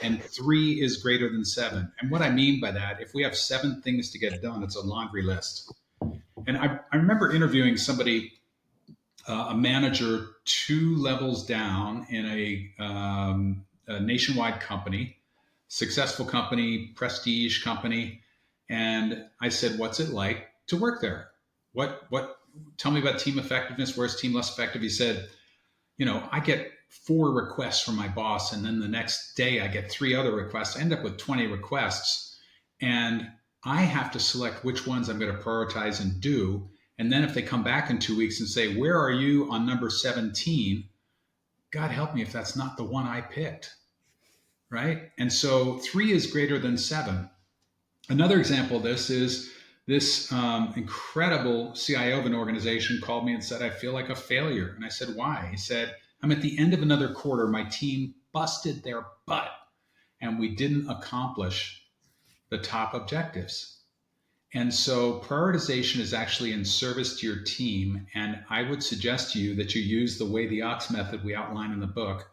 and 3 is greater than 7. And what I mean by that, if we have 7 things to get done, it's a laundry list. And I remember interviewing somebody, a manager 2 levels down in a nationwide company, successful company, prestige company. And I said, what's it like to work there? Tell me about team effectiveness. Where's team less effective? He said, I get 4 requests from my boss, and then the next day I get 3 other requests. I end up with 20 requests, and I have to select which ones I'm going to prioritize and do. And then if they come back in 2 weeks and say, where are you on number 17? God help me if that's not the one I picked, right? And so 3 is greater than 7. Another example of this is this incredible CIO of an organization called me and said, I feel like a failure. And I said, why? He said, I'm at the end of another quarter. My team busted their butt, and we didn't accomplish the top objectives. And so prioritization is actually in service to your team. And I would suggest to you that you use the Weigh the Ox method we outline in the book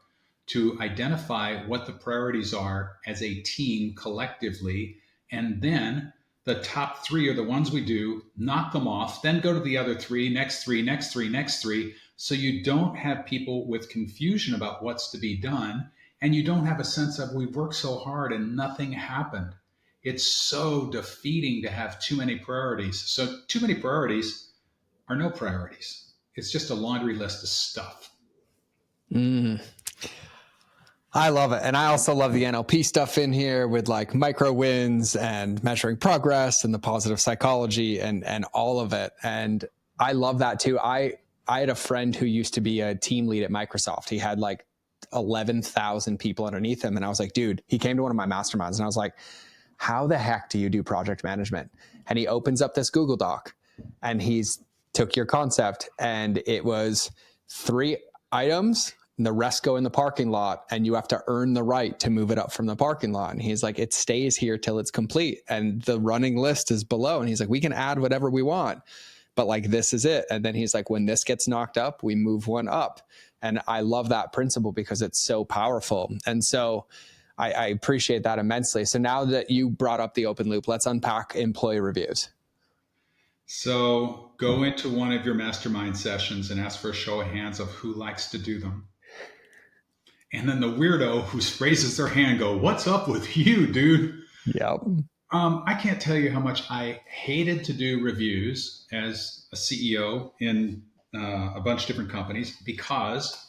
to identify what the priorities are as a team collectively. And then the top 3 are the ones we do, knock them off, then go to the other 3, next 3, next 3, next 3. So you don't have people with confusion about what's to be done. And you don't have a sense of, we've worked so hard and nothing happened. It's so defeating to have too many priorities. So too many priorities are no priorities. It's just a laundry list of stuff. I love it. And I also love the NLP stuff in here with like micro wins and measuring progress and the positive psychology and all of it. And I love that too. I had a friend who used to be a team lead at Microsoft. He had like 11,000 people underneath him. And I was like, dude, he came to one of my masterminds and I was like, how the heck do you do project management? And he opens up this Google Doc and he's took your concept, and it was 3 items, and the rest go in the parking lot, and you have to earn the right to move it up from the parking lot. And he's like, it stays here till it's complete. And the running list is below. And he's like, we can add whatever we want, but like, this is it. And then he's like, when this gets knocked up, we move one up. And I love that principle because it's so powerful. And so I appreciate that immensely. So now that you brought up the open loop, let's unpack employee reviews. So go into one of your mastermind sessions and ask for a show of hands of who likes to do them. And then the weirdo who raises their hand go, what's up with you, dude? Yep. I can't tell you how much I hated to do reviews as a CEO in a bunch of different companies, because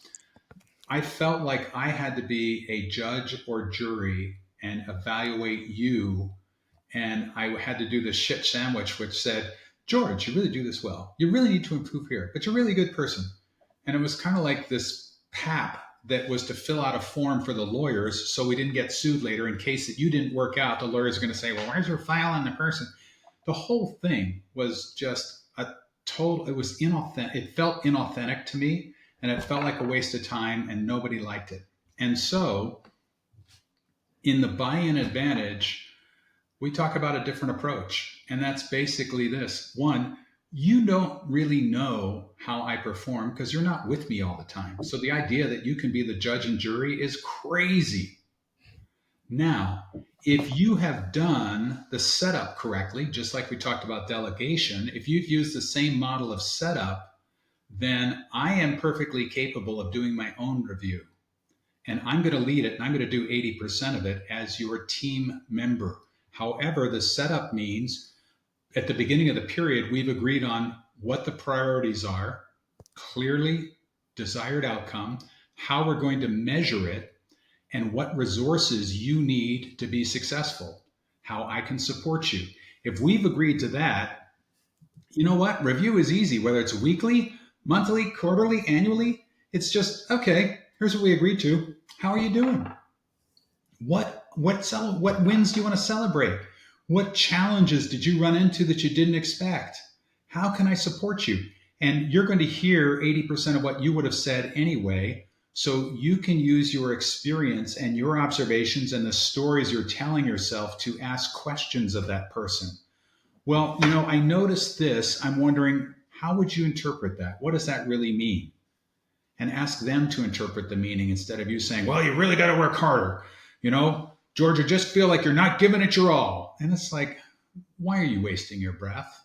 I felt like I had to be a judge or jury and evaluate you. And I had to do the shit sandwich, which said, George, you really do this well. You really need to improve here, but you're really a good person. And it was kind of like this pap that was to fill out a form for the lawyers so we didn't get sued later in case that you didn't work out. The lawyers are going to say, well, where's your file on the person? The whole thing was just a total, it was inauthentic. It felt inauthentic to me, and it felt like a waste of time, and nobody liked it. And so in the buy-in advantage, we talk about a different approach. And that's basically this. One, you don't really know how I perform because you're not with me all the time. So the idea that you can be the judge and jury is crazy. Now, if you have done the setup correctly, just like we talked about delegation, if you've used the same model of setup, then I am perfectly capable of doing my own review. And I'm going to lead it, and I'm going to do 80% of it as your team member. However, the setup means at the beginning of the period, we've agreed on what the priorities are, clearly desired outcome, how we're going to measure it, and what resources you need to be successful, how I can support you. If we've agreed to that, you know what? Review is easy, whether it's weekly, monthly, quarterly, annually. It's just, okay, here's what we agreed to. How are you doing? What wins do you want to celebrate? What challenges did you run into that you didn't expect? How can I support you? And you're going to hear 80% of what you would have said anyway. So you can use your experience and your observations and the stories you're telling yourself to ask questions of that person. Well, I noticed this. I'm wondering, how would you interpret that? What does that really mean? And ask them to interpret the meaning instead of you saying, well, you really got to work harder. George, I just feel like you're not giving it your all. And it's like, why are you wasting your breath?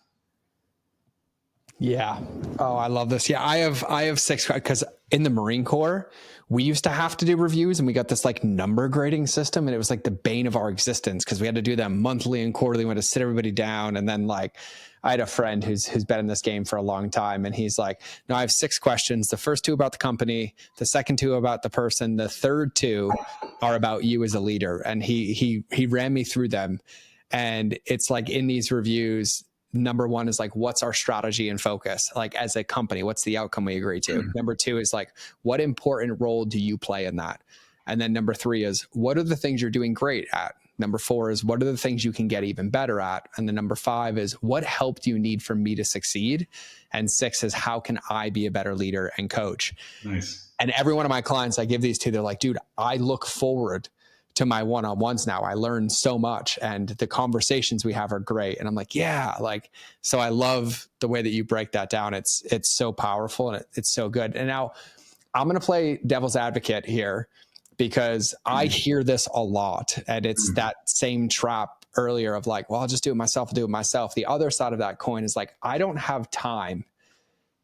Yeah. Oh, I love this. Yeah, I have 6 because in the Marine Corps, we used to have to do reviews, and we got this like number grading system, and it was like the bane of our existence because we had to do them monthly and quarterly. We had to sit everybody down, and then like I had a friend who's been in this game for a long time, and he's like, no, I have 6 questions. The first 2 about the company, the second 2 about the person, the third 2 are about you as a leader. And he ran me through them. And it's like in these reviews, number 1 is like, what's our strategy and focus? Like as a company, what's the outcome we agree to? Number 2 is like, what important role do you play in that? And then number 3 is, what are the things you're doing great at? Number 4 is, what are the things you can get even better at? And then number 5 is, what help do you need from me to succeed? And 6 is, how can I be a better leader and coach? Nice. And every one of my clients I give these to, they're like, dude, I look forward to my one-on-ones now. I learn so much, and the conversations we have are great. And I'm like, yeah, like, so I love the way that you break that down. It's so powerful, and it's so good. And now I'm going to play devil's advocate here because I hear this a lot, and it's that same trap earlier of like, well, I'll just do it myself. I'll do it myself. The other side of that coin is like, I don't have time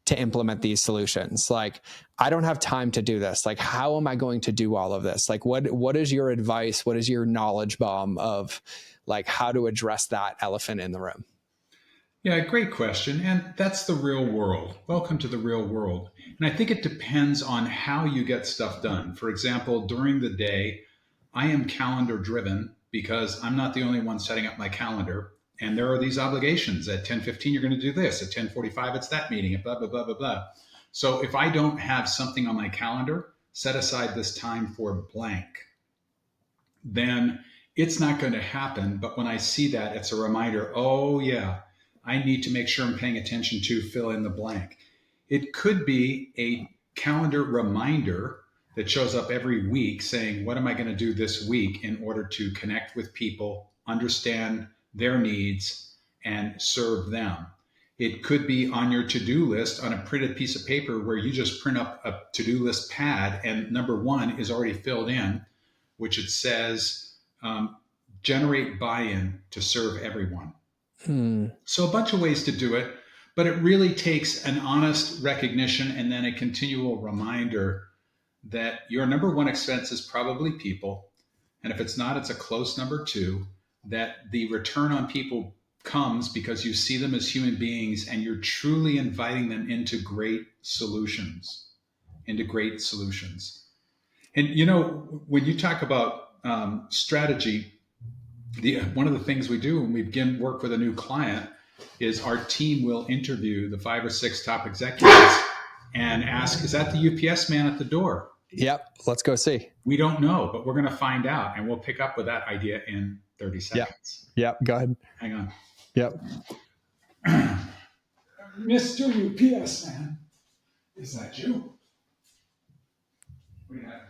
to implement these solutions. Like, I don't have time to do this. Like, how am I going to do all of this? Like, what is your advice? What is your knowledge bomb of like how to address that elephant in the room? Yeah, great question. And that's the real world. Welcome to the real world. And I think it depends on how you get stuff done. For example, during the day, I am calendar driven because I'm not the only one setting up my calendar. And there are these obligations. At 10:15, you're going to do this. At 10:45, it's that meeting. At blah, blah, blah, blah, blah. So if I don't have something on my calendar, set aside this time for blank, then it's not going to happen. But when I see that, it's a reminder, oh, yeah, I need to make sure I'm paying attention to fill in the blank. It could be a calendar reminder that shows up every week saying, what am I going to do this week in order to connect with people, understand their needs, and serve them? It could be on your to-do list on a printed piece of paper where you just print up a to-do list pad, and number 1 is already filled in, which it says, generate buy-in to serve everyone. So a bunch of ways to do it, but it really takes an honest recognition and then a continual reminder that your number 1 expense is probably people. And if it's not, it's a close number 2, that the return on people comes because you see them as human beings and you're truly inviting them into great solutions. And when you talk about strategy, one of the things we do when we begin work with a new client is our team will interview the 5 or 6 top executives and ask, is that the UPS man at the door? Yep. Let's go see. We don't know, but we're going to find out, and we'll pick up with that idea in 30 seconds. Yep. Go ahead. Hang on. Yep. Mr. UPS man, is that you? What do you have?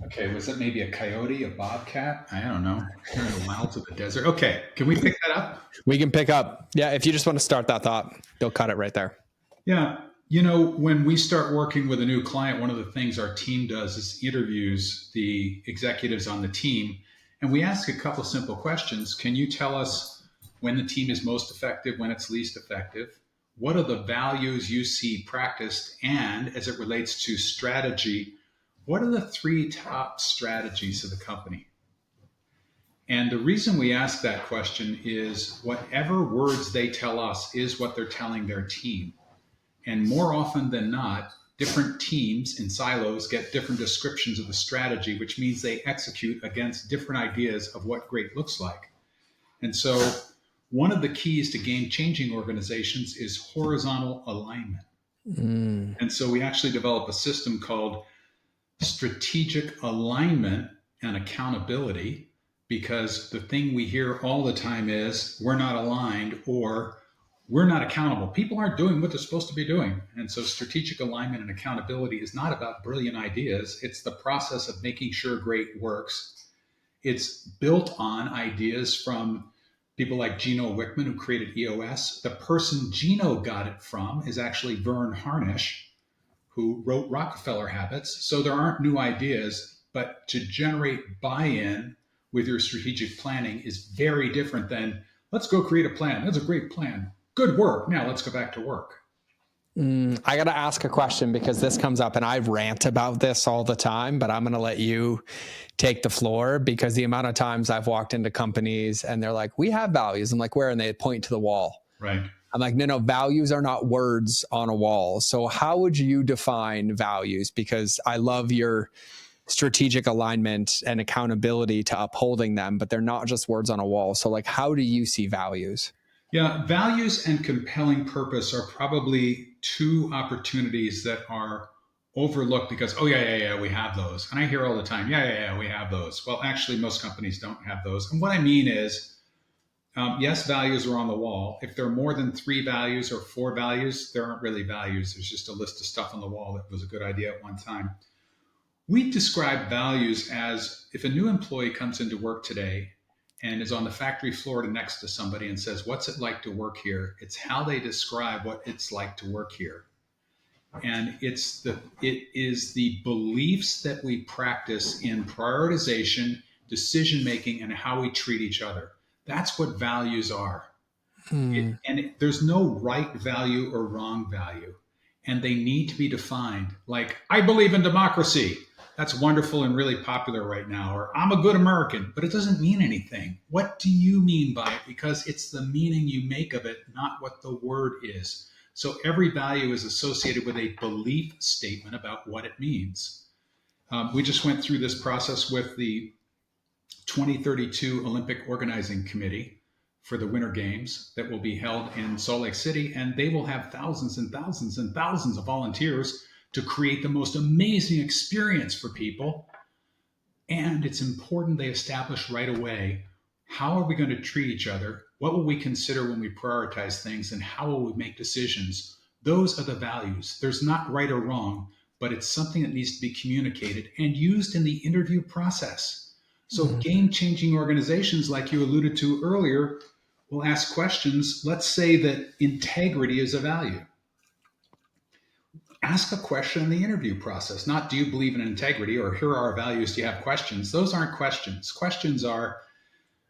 Okay, was it maybe a coyote, a bobcat? I don't know. They're in the wilds of the desert. Okay, can we pick that up? We can pick up. Yeah, if you just want to start that thought, they'll cut it right there. Yeah. When we start working with a new client, one of the things our team does is interviews the executives on the team. And we ask a couple simple questions. Can you tell us when the team is most effective, when it's least effective? What are the values you see practiced? And as it relates to strategy, what are the 3 top strategies of the company? And the reason we ask that question is whatever words they tell us is what they're telling their team. And more often than not, different teams in silos get different descriptions of the strategy, which means they execute against different ideas of what great looks like. And so one of the keys to game-changing organizations is horizontal alignment. And so we actually develop a system called strategic alignment and accountability, because the thing we hear all the time is we're not aligned or we're not accountable. People aren't doing what they're supposed to be doing. And so strategic alignment and accountability is not about brilliant ideas. It's the process of making sure great works. It's built on ideas from people like Gino Wickman, who created EOS. The person Gino got it from is actually Vern Harnish, who wrote Rockefeller Habits. So there aren't new ideas, but to generate buy-in with your strategic planning is very different than, let's go create a plan. That's a great plan. Good work. Now let's go back to work. I got to ask a question because this comes up and I rant about this all the time, but I'm going to let you take the floor because the amount of times I've walked into companies and they're like, we have values. I'm like, where? And they point to the wall. Right. I'm like, no, values are not words on a wall. So how would you define values? Because I love your strategic alignment and accountability to upholding them, but they're not just words on a wall. So like, how do you see values? Yeah, values and compelling purpose are probably 2 opportunities that are overlooked because, oh, yeah, we have those. And I hear all the time, yeah, we have those. Well, actually, most companies don't have those. And what I mean is, yes, values are on the wall. If there are more than 3 values or 4 values, there aren't really values. There's just a list of stuff on the wall that was a good idea at one time. We describe values as if a new employee comes into work today and is on the factory floor next to somebody and says, what's it like to work here? It's how they describe what it's like to work here. And it is the beliefs that we practice in prioritization, decision-making, and how we treat each other. That's what values are. There's no right value or wrong value. And they need to be defined. Like, I believe in democracy. That's wonderful and really popular right now. Or I'm a good American, but it doesn't mean anything. What do you mean by it? Because it's the meaning you make of it, not what the word is. So every value is associated with a belief statement about what it means. We just went through this process with the 2032 Olympic Organizing Committee for the Winter Games that will be held in Salt Lake City, and they will have thousands and thousands and thousands of volunteers to create the most amazing experience for people. And it's important they establish right away, how are we going to treat each other? What will we consider when we prioritize things? And how will we make decisions? Those are the values. There's not right or wrong, but it's something that needs to be communicated and used in the interview process. So game-changing organizations, like you alluded to earlier, will ask questions. Let's say that integrity is a value. Ask a question in the interview process, not do you believe in integrity or here are our values, do you have questions? Those aren't questions. Questions are,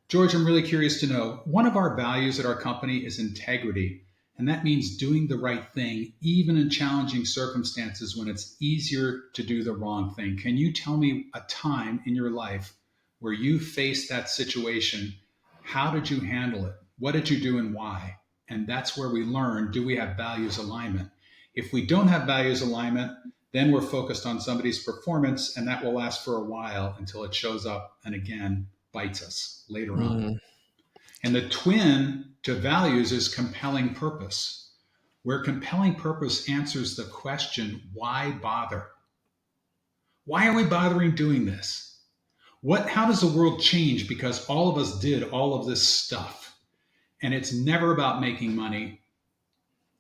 George, I'm really curious to know, one of our values at our company is integrity. And that means doing the right thing, even in challenging circumstances when it's easier to do the wrong thing. Can you tell me a time in your life where you faced that situation? How did you handle it? What did you do and why? And that's where we learn, do we have values alignment? If we don't have values alignment, then we're focused on somebody's performance, and that will last for a while until it shows up and again bites us later on. And the twin to values is compelling purpose, where compelling purpose answers the question, why bother? Why are we bothering doing this? How does the world change because all of us did all of this stuff? And it's never about making money.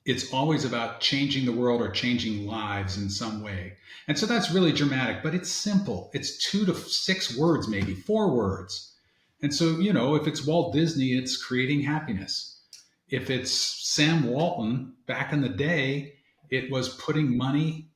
It's always about changing the world or changing lives in some way. And so that's really dramatic, but it's simple. It's 2 to 6 words, maybe 4 words. And so, if it's Walt Disney, it's creating happiness. If it's Sam Walton, back in the day, it was putting money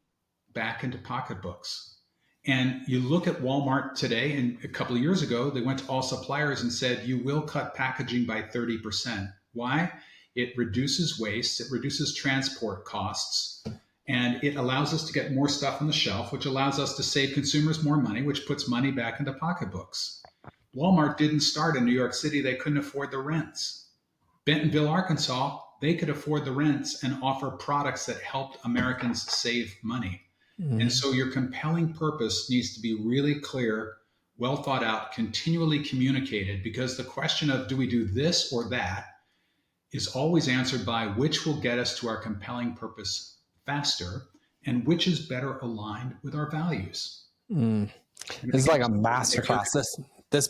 back into pocketbooks. And you look at Walmart today, and a couple of years ago, they went to all suppliers and said, you will cut packaging by 30%. Why? It reduces waste, it reduces transport costs, and it allows us to get more stuff on the shelf, which allows us to save consumers more money, which puts money back into pocketbooks. Walmart didn't start in New York City. They couldn't afford the rents. Bentonville, Arkansas, they could afford the rents and offer products that helped Americans save money. And so your compelling purpose needs to be really clear, well thought out, continually communicated, because the question of do we do this or that is always answered by which will get us to our compelling purpose faster and which is better aligned with our values. This is like a masterclass. This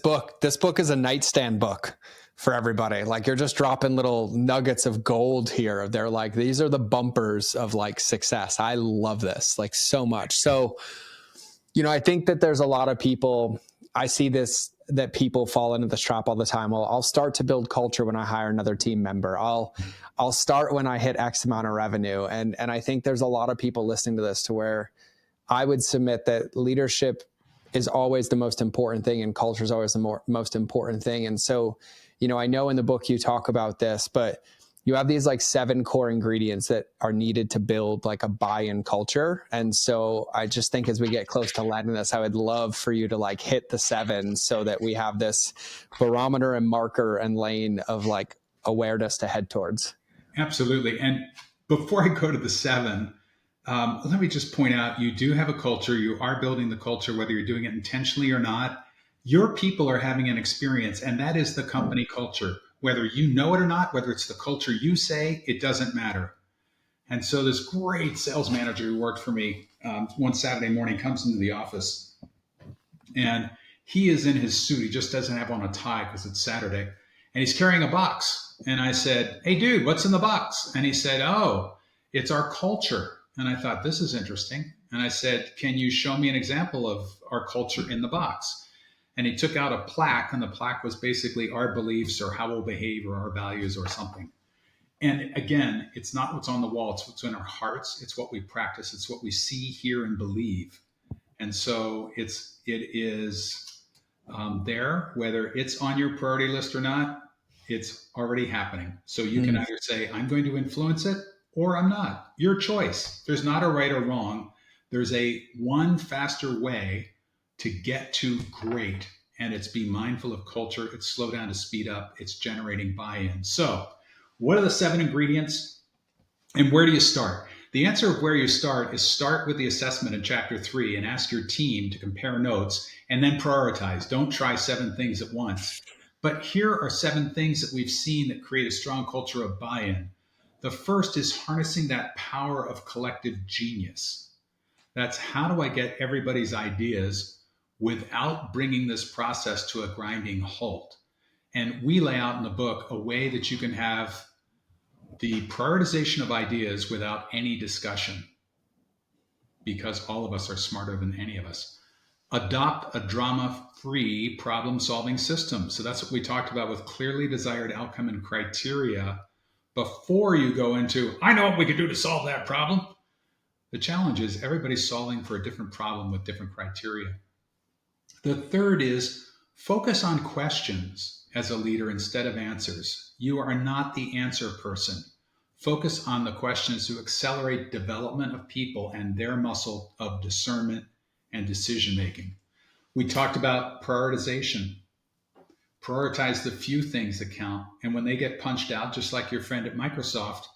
book is a nightstand book for everybody. Like, you're just dropping little nuggets of gold here. They're like, these are the bumpers of like success. I love this like so much. So, I think that there's a lot of people, I see this, that people fall into this trap all the time. Well, I'll start to build culture when I hire another team member. I'll start when I hit X amount of revenue. And I think there's a lot of people listening to this to where I would submit that leadership is always the most important thing and culture is always the most important thing. And so, I know in the book you talk about this, but you have these like 7 core ingredients that are needed to build like a buy-in culture. And so I just think as we get close to landing this, I would love for you to like hit the 7 so that we have this barometer and marker and lane of like awareness to head towards. Absolutely. And before I go to the 7, let me just point out, you do have a culture. You are building the culture, whether you're doing it intentionally or not. Your people are having an experience, and that is the company culture. Whether you know it or not, whether it's the culture you say, it doesn't matter. And so this great sales manager who worked for me one Saturday morning comes into the office, and he is in his suit. He just doesn't have on a tie because it's Saturday, and he's carrying a box. And I said, "Hey, dude, what's in the box?" And he said, "Oh, it's our culture." And I thought, this is interesting. And I said, "Can you show me an example of our culture in the box?" And he took out a plaque, and the plaque was basically our beliefs or how we'll behave or our values or something. And again, it's not what's on the wall, it's what's in our hearts. It's what we practice. It's what we see, hear, and believe. And so it is there, whether it's on your priority list or not, it's already happening. So you can either say, I'm going to influence it, or I'm not. Your choice. There's not a right or wrong. There's a one faster way to get to great, and it's be mindful of culture. It's slow down to speed up. It's generating buy-in. So what are the 7 ingredients, and where do you start? The answer of where you start is start with the assessment in chapter 3 and ask your team to compare notes and then prioritize. Don't try 7 things at once. But here are 7 things that we've seen that create a strong culture of buy-in. The first is harnessing that power of collective genius. That's how do I get everybody's ideas without bringing this process to a grinding halt? And we lay out in the book a way that you can have the prioritization of ideas without any discussion, because all of us are smarter than any of us. Adopt a drama-free problem-solving system. So that's what we talked about with clearly desired outcome and criteria before you go into, I know what we could do to solve that problem. The challenge is everybody's solving for a different problem with different criteria. The third is focus on questions as a leader instead of answers. You are not the answer person. Focus on the questions to accelerate development of people and their muscle of discernment and decision making. We talked about prioritization. Prioritize the few things that count. And when they get punched out, just like your friend at Microsoft,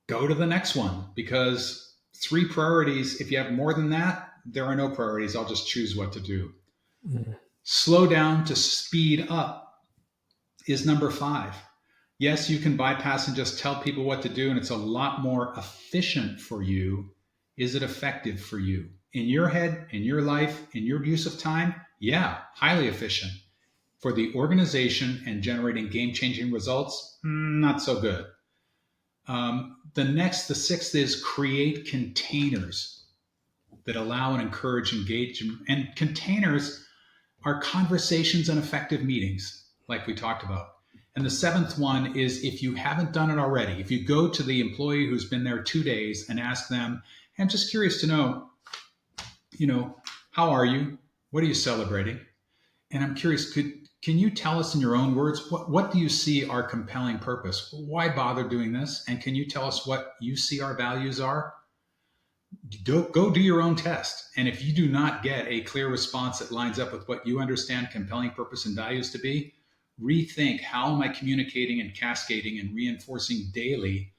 go to the next one, because 3 priorities, if you have more than that, there are no priorities. I'll just choose what to do. Mm. Slow down to speed up is number 5. Yes, you can bypass and just tell people what to do, and it's a lot more efficient for you. Is it effective for you? In your head, in your life, in your use of time? Yeah, highly efficient. For the organization and generating game-changing results, not so good. The 6th is create containers that allow and encourage engagement. And containers are conversations and effective meetings, like we talked about. And the 7th one is, if you haven't done it already, if you go to the employee who's been there 2 days and ask them, "I'm just curious to know, how are you? What are you celebrating? And I'm curious, can you tell us in your own words, what do you see our compelling purpose? Why bother doing this? And can you tell us what you see our values are?" Go do your own test. And if you do not get a clear response that lines up with what you understand compelling purpose and values to be, rethink, how am I communicating and cascading and reinforcing daily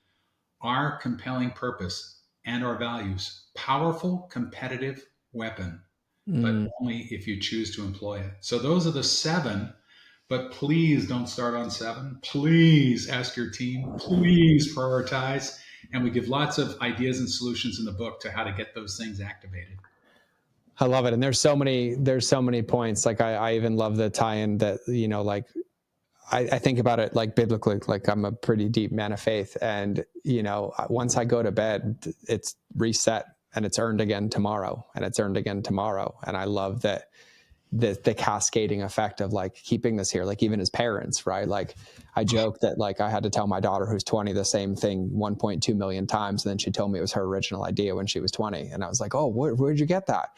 our compelling purpose and our values? Powerful, competitive weapon, but only if you choose to employ it. So those are the 7, but please don't start on 7. Please ask your team, please prioritize. And we give lots of ideas and solutions in the book to how to get those things activated. I love it. And there's so many points. Like I even love the tie-in that, like I think about it like biblically, like I'm a pretty deep man of faith. And, once I go to bed, it's reset and it's earned again tomorrow and it's earned again tomorrow. And I love that the cascading effect of like keeping this here, like even as parents, right? Like I joke that like I had to tell my daughter who's 20 the same thing 1.2 million times. And then she told me it was her original idea when she was 20. And I was like, "Oh, where'd you get that?"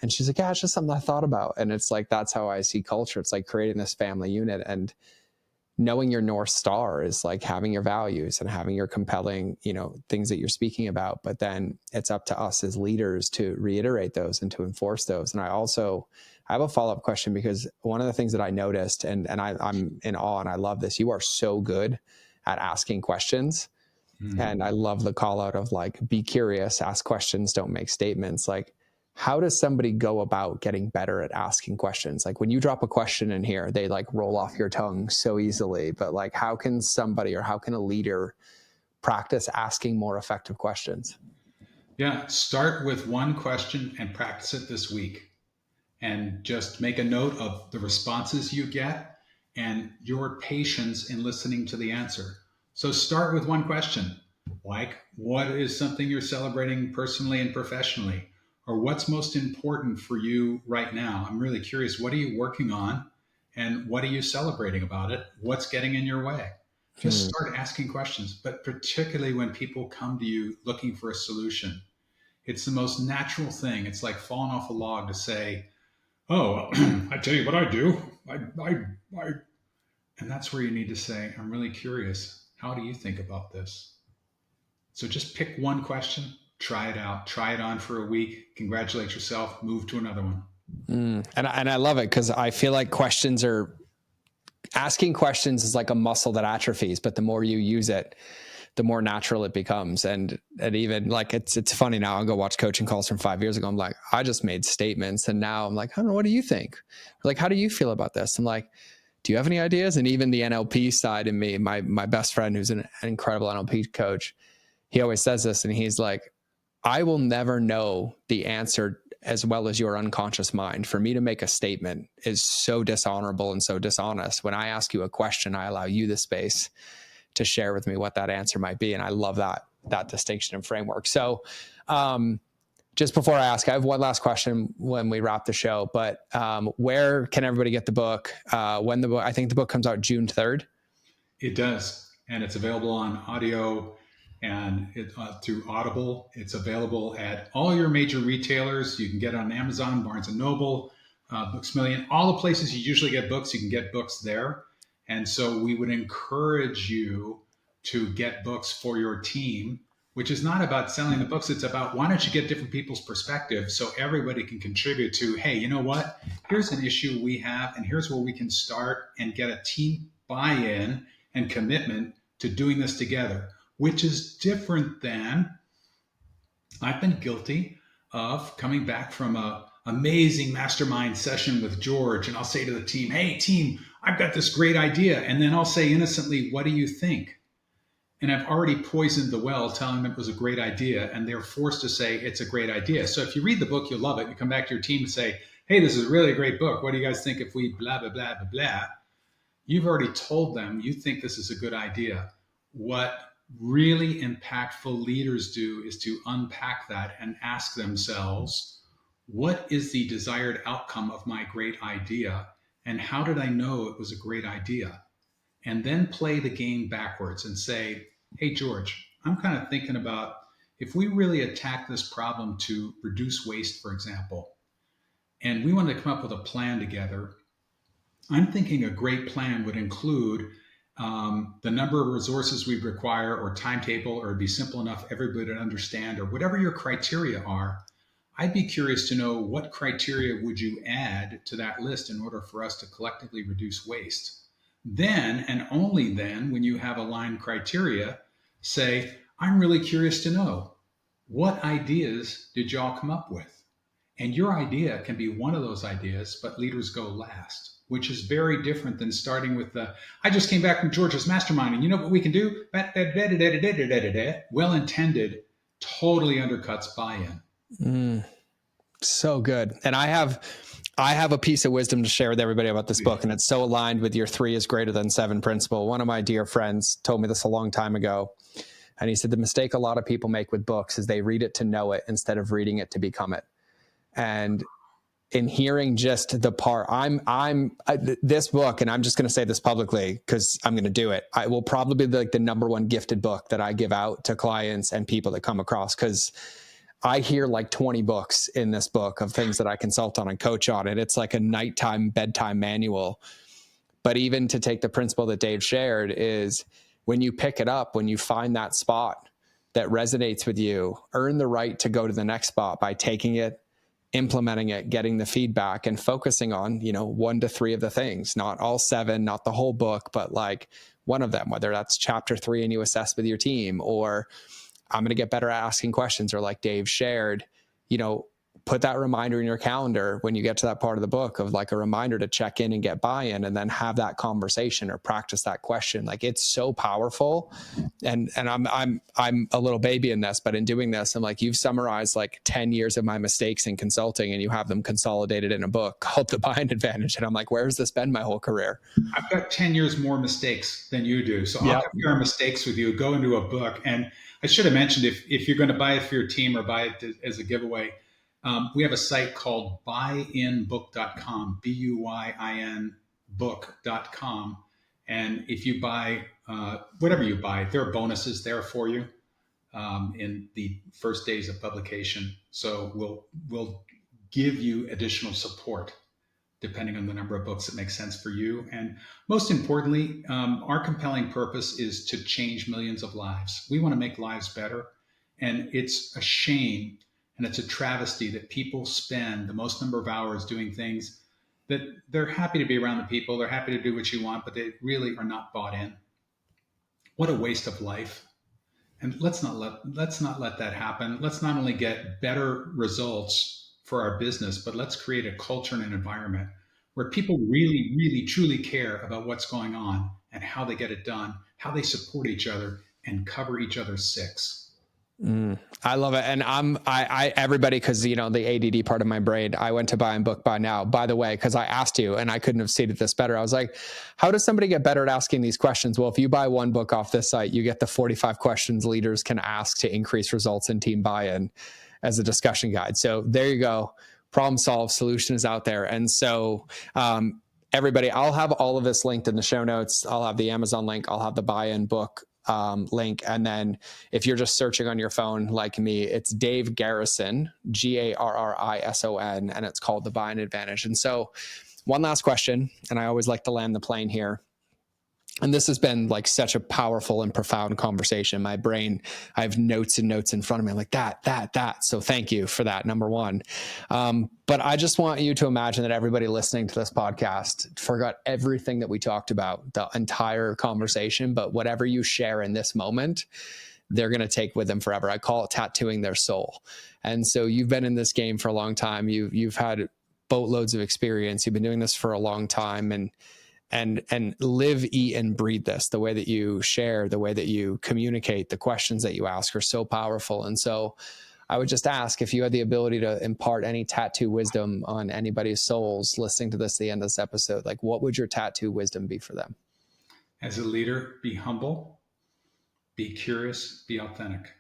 And she's like, "Yeah, it's just something I thought about." And it's like, that's how I see culture. It's like creating this family unit, and knowing your North Star is like having your values and having your compelling, things that you're speaking about. But then it's up to us as leaders to reiterate those and to enforce those. And I have a follow-up question, because one of the things that I noticed, and I'm in awe and I love this, you are so good at asking questions. And I love the call out of like, be curious, ask questions, don't make statements. Like, how does somebody go about getting better at asking questions? Like when you drop a question in here, they like roll off your tongue so easily, but like, how can somebody, or how can a leader practice asking more effective questions? Yeah, start with one question and practice it this week. And just make a note of the responses you get and your patience in listening to the answer. So start with one question, like, what is something you're celebrating personally and professionally? Or what's most important for you right now? I'm really curious. What are you working on? And what are you celebrating about it? What's getting in your way? Just start asking questions, but particularly when people come to you looking for a solution. It's the most natural thing. It's like falling off a log to say, "Oh, I tell you what I do. I," and that's where you need to say, "I'm really curious. How do you think about this?" So just pick one question, try it out, try it on for a week, congratulate yourself, move to another one. And I love it, because I feel like asking questions is like a muscle that atrophies, but the more you use it, the more natural it becomes. And even like, it's funny now, I'll go watch coaching calls from 5 years ago. I'm like, I just made statements. And now I'm like, I don't know, what do you think? Like, how do you feel about this? I'm like, do you have any ideas? And even the NLP side in me, my best friend, who's an incredible NLP coach, he always says this, and he's like, I will never know the answer as well as your unconscious mind. For me to make a statement is so dishonorable and so dishonest. When I ask you a question, I allow you the space to share with me what that answer might be. And I love that distinction and framework. So just before I ask, I have one last question when we wrap the show, but where can everybody get the book? I think the book comes out June 3rd. It does. And it's available on audio and through Audible. It's available at all your major retailers. You can get it on Amazon, Barnes & Noble, Books Million, all the places you usually get books, you can get books there. And so we would encourage you to get books for your team, which is not about selling the books. It's about, why don't you get different people's perspectives so everybody can contribute to, hey, you know what? Here's an issue we have, and here's where we can start and get a team buy-in and commitment to doing this together, which is different than, I've been guilty of coming back from a amazing mastermind session with George, and I'll say to the team, hey team, I've got this great idea. And then I'll say innocently, what do you think? And I've already poisoned the well, telling them it was a great idea, and they're forced to say it's a great idea. So if you read the book, you'll love it. You come back to your team and say, hey, this is a really great book. What do you guys think if we blah, blah, blah, blah, blah? You've already told them you think this is a good idea. What really impactful leaders do is to unpack that and ask themselves, what is the desired outcome of my great idea? And how did I know it was a great idea? And then play the game backwards and say, hey, George, I'm kind of thinking about, if we really attack this problem to reduce waste, for example, and we want to come up with a plan together, I'm thinking a great plan would include the number of resources we require, or timetable, or it'd be simple enough everybody to understand, or whatever your criteria are. I'd be curious to know, what criteria would you add to that list in order for us to collectively reduce waste? Then, and only then, when you have aligned criteria, say, I'm really curious to know, what ideas did y'all come up with? And your idea can be one of those ideas, but leaders go last, which is very different than starting with the, I just came back from George's mastermind, and you know what we can do? Well intended, totally undercuts buy-in. So good. And I have a piece of wisdom to share with everybody about this book, and it's so aligned with your 3 is greater than 7 principle. One of my dear friends told me this a long time ago, and he said the mistake a lot of people make with books is they read it to know it instead of reading it to become it. And in hearing just the part, this book, and I'm just going to say this publicly because I'm going to do it, I will probably be like the number one gifted book that I give out to clients and people that come across, because I hear like 20 books in this book of things that I consult on and coach on. And it's like a nighttime, bedtime manual. But even to take the principle that Dave shared is, when you pick it up, when you find that spot that resonates with you, earn the right to go to the next spot by taking it, implementing it, getting the feedback, and focusing on, 1 to 3 of the things, not all 7, not the whole book, but like one of them, whether that's chapter 3 and you assess with your team, or I'm going to get better at asking questions, or like Dave shared, put that reminder in your calendar when you get to that part of the book of like a reminder to check in and get buy-in, and then have that conversation or practice that question. Like, it's so powerful. And I'm a little baby in this, but in doing this, I'm like, you've summarized like 10 years of my mistakes in consulting, and you have them consolidated in a book called The Buy-in Advantage. And I'm like, where's this been my whole career? I've got 10 years more mistakes than you do. So I'll compare mistakes with you, go into a book. And I should have mentioned, if you're going to buy it for your team or buy it as a giveaway, we have a site called buyinbook.com, BUYIN book.com. And if you buy whatever you buy, there are bonuses there for you in the first days of publication. So we'll give you additional support depending on the number of books that make sense for you. And most importantly, our compelling purpose is to change millions of lives. We want to make lives better. And it's a shame and it's a travesty that people spend the most number of hours doing things that they're happy to be around the people, they're happy to do what you want, but they really are not bought in. What a waste of life. And let's not let that happen. Let's not only get better results for our business, but let's create a culture and an environment where people really, really, truly care about what's going on and how they get it done, how they support each other and cover each other's six. I love it. And everybody, cause the ADD part of my brain, I went to Buy in Book Buy Now, by the way, cause I asked you and I couldn't have stated this better. I was like, how does somebody get better at asking these questions? Well, if you buy one book off this site, you get the 45 questions leaders can ask to increase results and team buy-in as a discussion guide. So there you go. Problem solved, solution is out there. And so, everybody, I'll have all of this linked in the show notes. I'll have the Amazon link. I'll have the Buy in Book link. And then if you're just searching on your phone like me, it's Dave Garrison, Garrison, and it's called The Buy-in Advantage. And so one last question, and I always like to land the plane here. And this has been like such a powerful and profound conversation. My brain, I have notes and notes in front of me. I'm like that. So thank you for that, number one. But I just want you to imagine that everybody listening to this podcast forgot everything that we talked about, the entire conversation, but whatever you share in this moment, they're going to take with them forever. I call it tattooing their soul. And so you've been in this game for a long time. You've had boatloads of experience. You've been doing this for a long time, and live, eat, and breathe this. The way that you share, the way that you communicate, the questions that you ask are so powerful. And so I would just ask if you had the ability to impart any tattoo wisdom on anybody's souls listening to this at the end of this episode, like what would your tattoo wisdom be for them? As a leader, be humble, be curious, be authentic.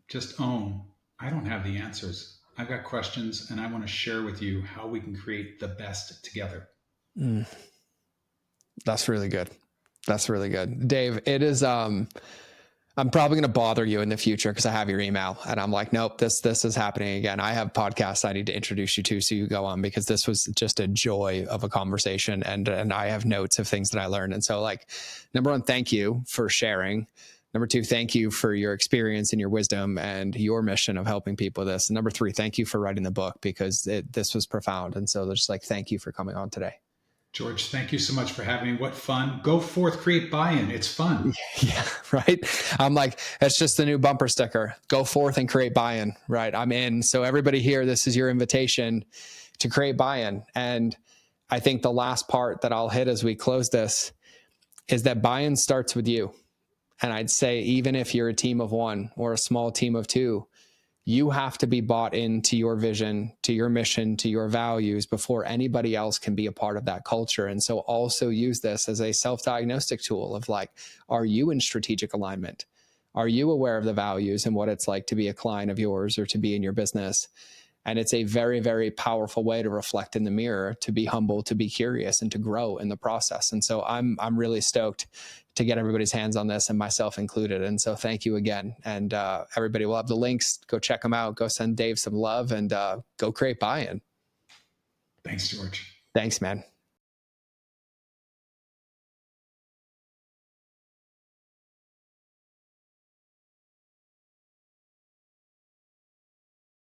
Just own. I don't have the answers. I've got questions, and I want to share with you how we can create the best together. That's really good. That's really good. Dave, it is, I'm probably going to bother you in the future because I have your email and I'm like, nope, this is happening again. I have podcasts I need to introduce you to, so you go on, because this was just a joy of a conversation, and I have notes of things that I learned. And so, like, number one, thank you for sharing. Number two, thank you for your experience and your wisdom and your mission of helping people with this. And number three, thank you for writing the book, because this was profound. And so just like, thank you for coming on today. George, thank you so much for having me. What fun. Go forth, create buy-in. It's fun. Yeah, right. I'm like, it's just the new bumper sticker. Go forth and create buy-in, right? I'm in. So everybody here, this is your invitation to create buy-in. And I think the last part that I'll hit as we close this is that buy-in starts with you. And I'd say, even if you're a team of one or a small team of two, you have to be bought into your vision, to your mission, to your values before anybody else can be a part of that culture. And so also use this as a self-diagnostic tool of like, are you in strategic alignment? Are you aware of the values and what it's like to be a client of yours or to be in your business? And it's a very, very powerful way to reflect in the mirror, to be humble, to be curious, and to grow in the process. And so I'm really stoked to get everybody's hands on this, and myself included. And so thank you again. And everybody will have the links. Go check them out. Go send Dave some love, and go create buy-in. Thanks, George. Thanks, man.